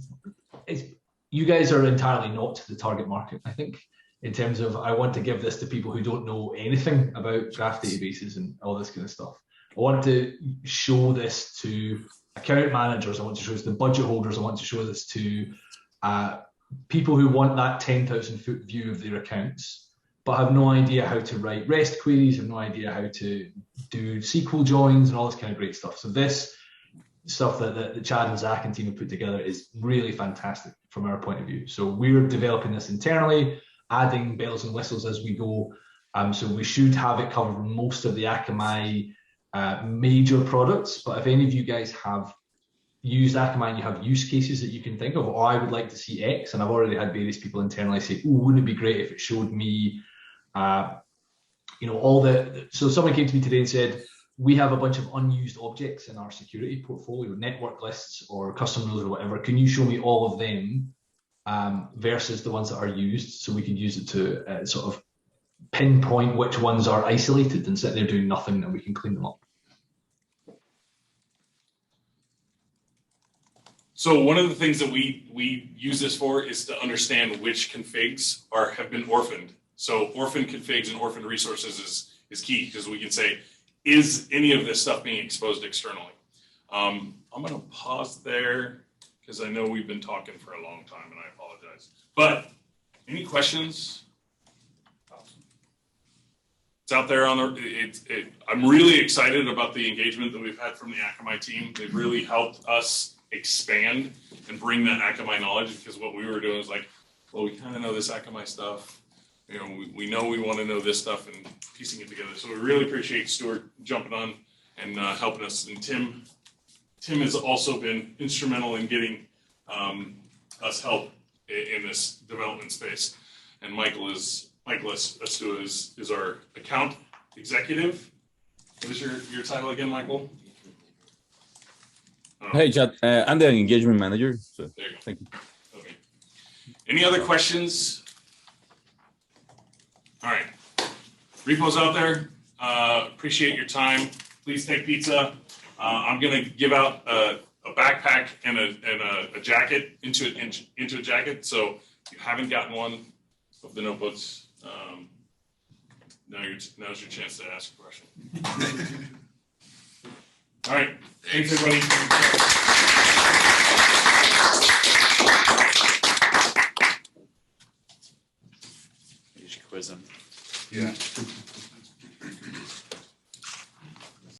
you guys are entirely not the target market, I think, in terms of, I want to give this to people who don't know anything about graph databases and all this kind of stuff. I want to show this to account managers, I want to show this to budget holders, I want to show this to people who want that 10,000 foot view of their accounts, but have no idea how to write REST queries, have no idea how to do SQL joins and all this kind of great stuff. So this stuff that Chad and Zach and team have put together is really fantastic from our point of view. So we're developing this internally, adding bells and whistles as we go. So we should have it cover most of the Akamai major products. But if any of you guys have used Akamai and you have use cases that you can think of, I would like to see X, and I've already had various people internally say, oh, wouldn't it be great if it showed me, all the, so someone came to me today and said, we have a bunch of unused objects in our security portfolio, network lists or custom rules or whatever. Can you show me all of them versus the ones that are used, so we can use it to sort of pinpoint which ones are isolated and sit there doing nothing, and we can clean them up. So one of the things that we use this for is to understand which configs have been orphaned. So orphaned configs and orphaned resources is key, because we can say, is any of this stuff being exposed externally? I'm going to pause there because I know we've been talking for a long time, and I apologize. But any questions? It's out there on the. I'm really excited about the engagement that we've had from the Akamai team. They've really helped us expand and bring that Akamai knowledge, because what we were doing is like, well, we kind of know this Akamai stuff. We know we want to know this stuff, and piecing it together. So we really appreciate Stuart jumping on and helping us. And Tim has also been instrumental in getting us help in this development space. And Michael Astua is our account executive. What is your title again, Michael? Hey, Chad. I'm the engagement manager. So there you go. Thank you. Okay. Any other questions? All right. Repos out there. Appreciate your time. please take pizza. I'm gonna give out a backpack and a jacket, into a jacket. So if you haven't gotten one of the notebooks, now's your chance to ask a question. All right, thanks everybody. You should quiz them. Yeah.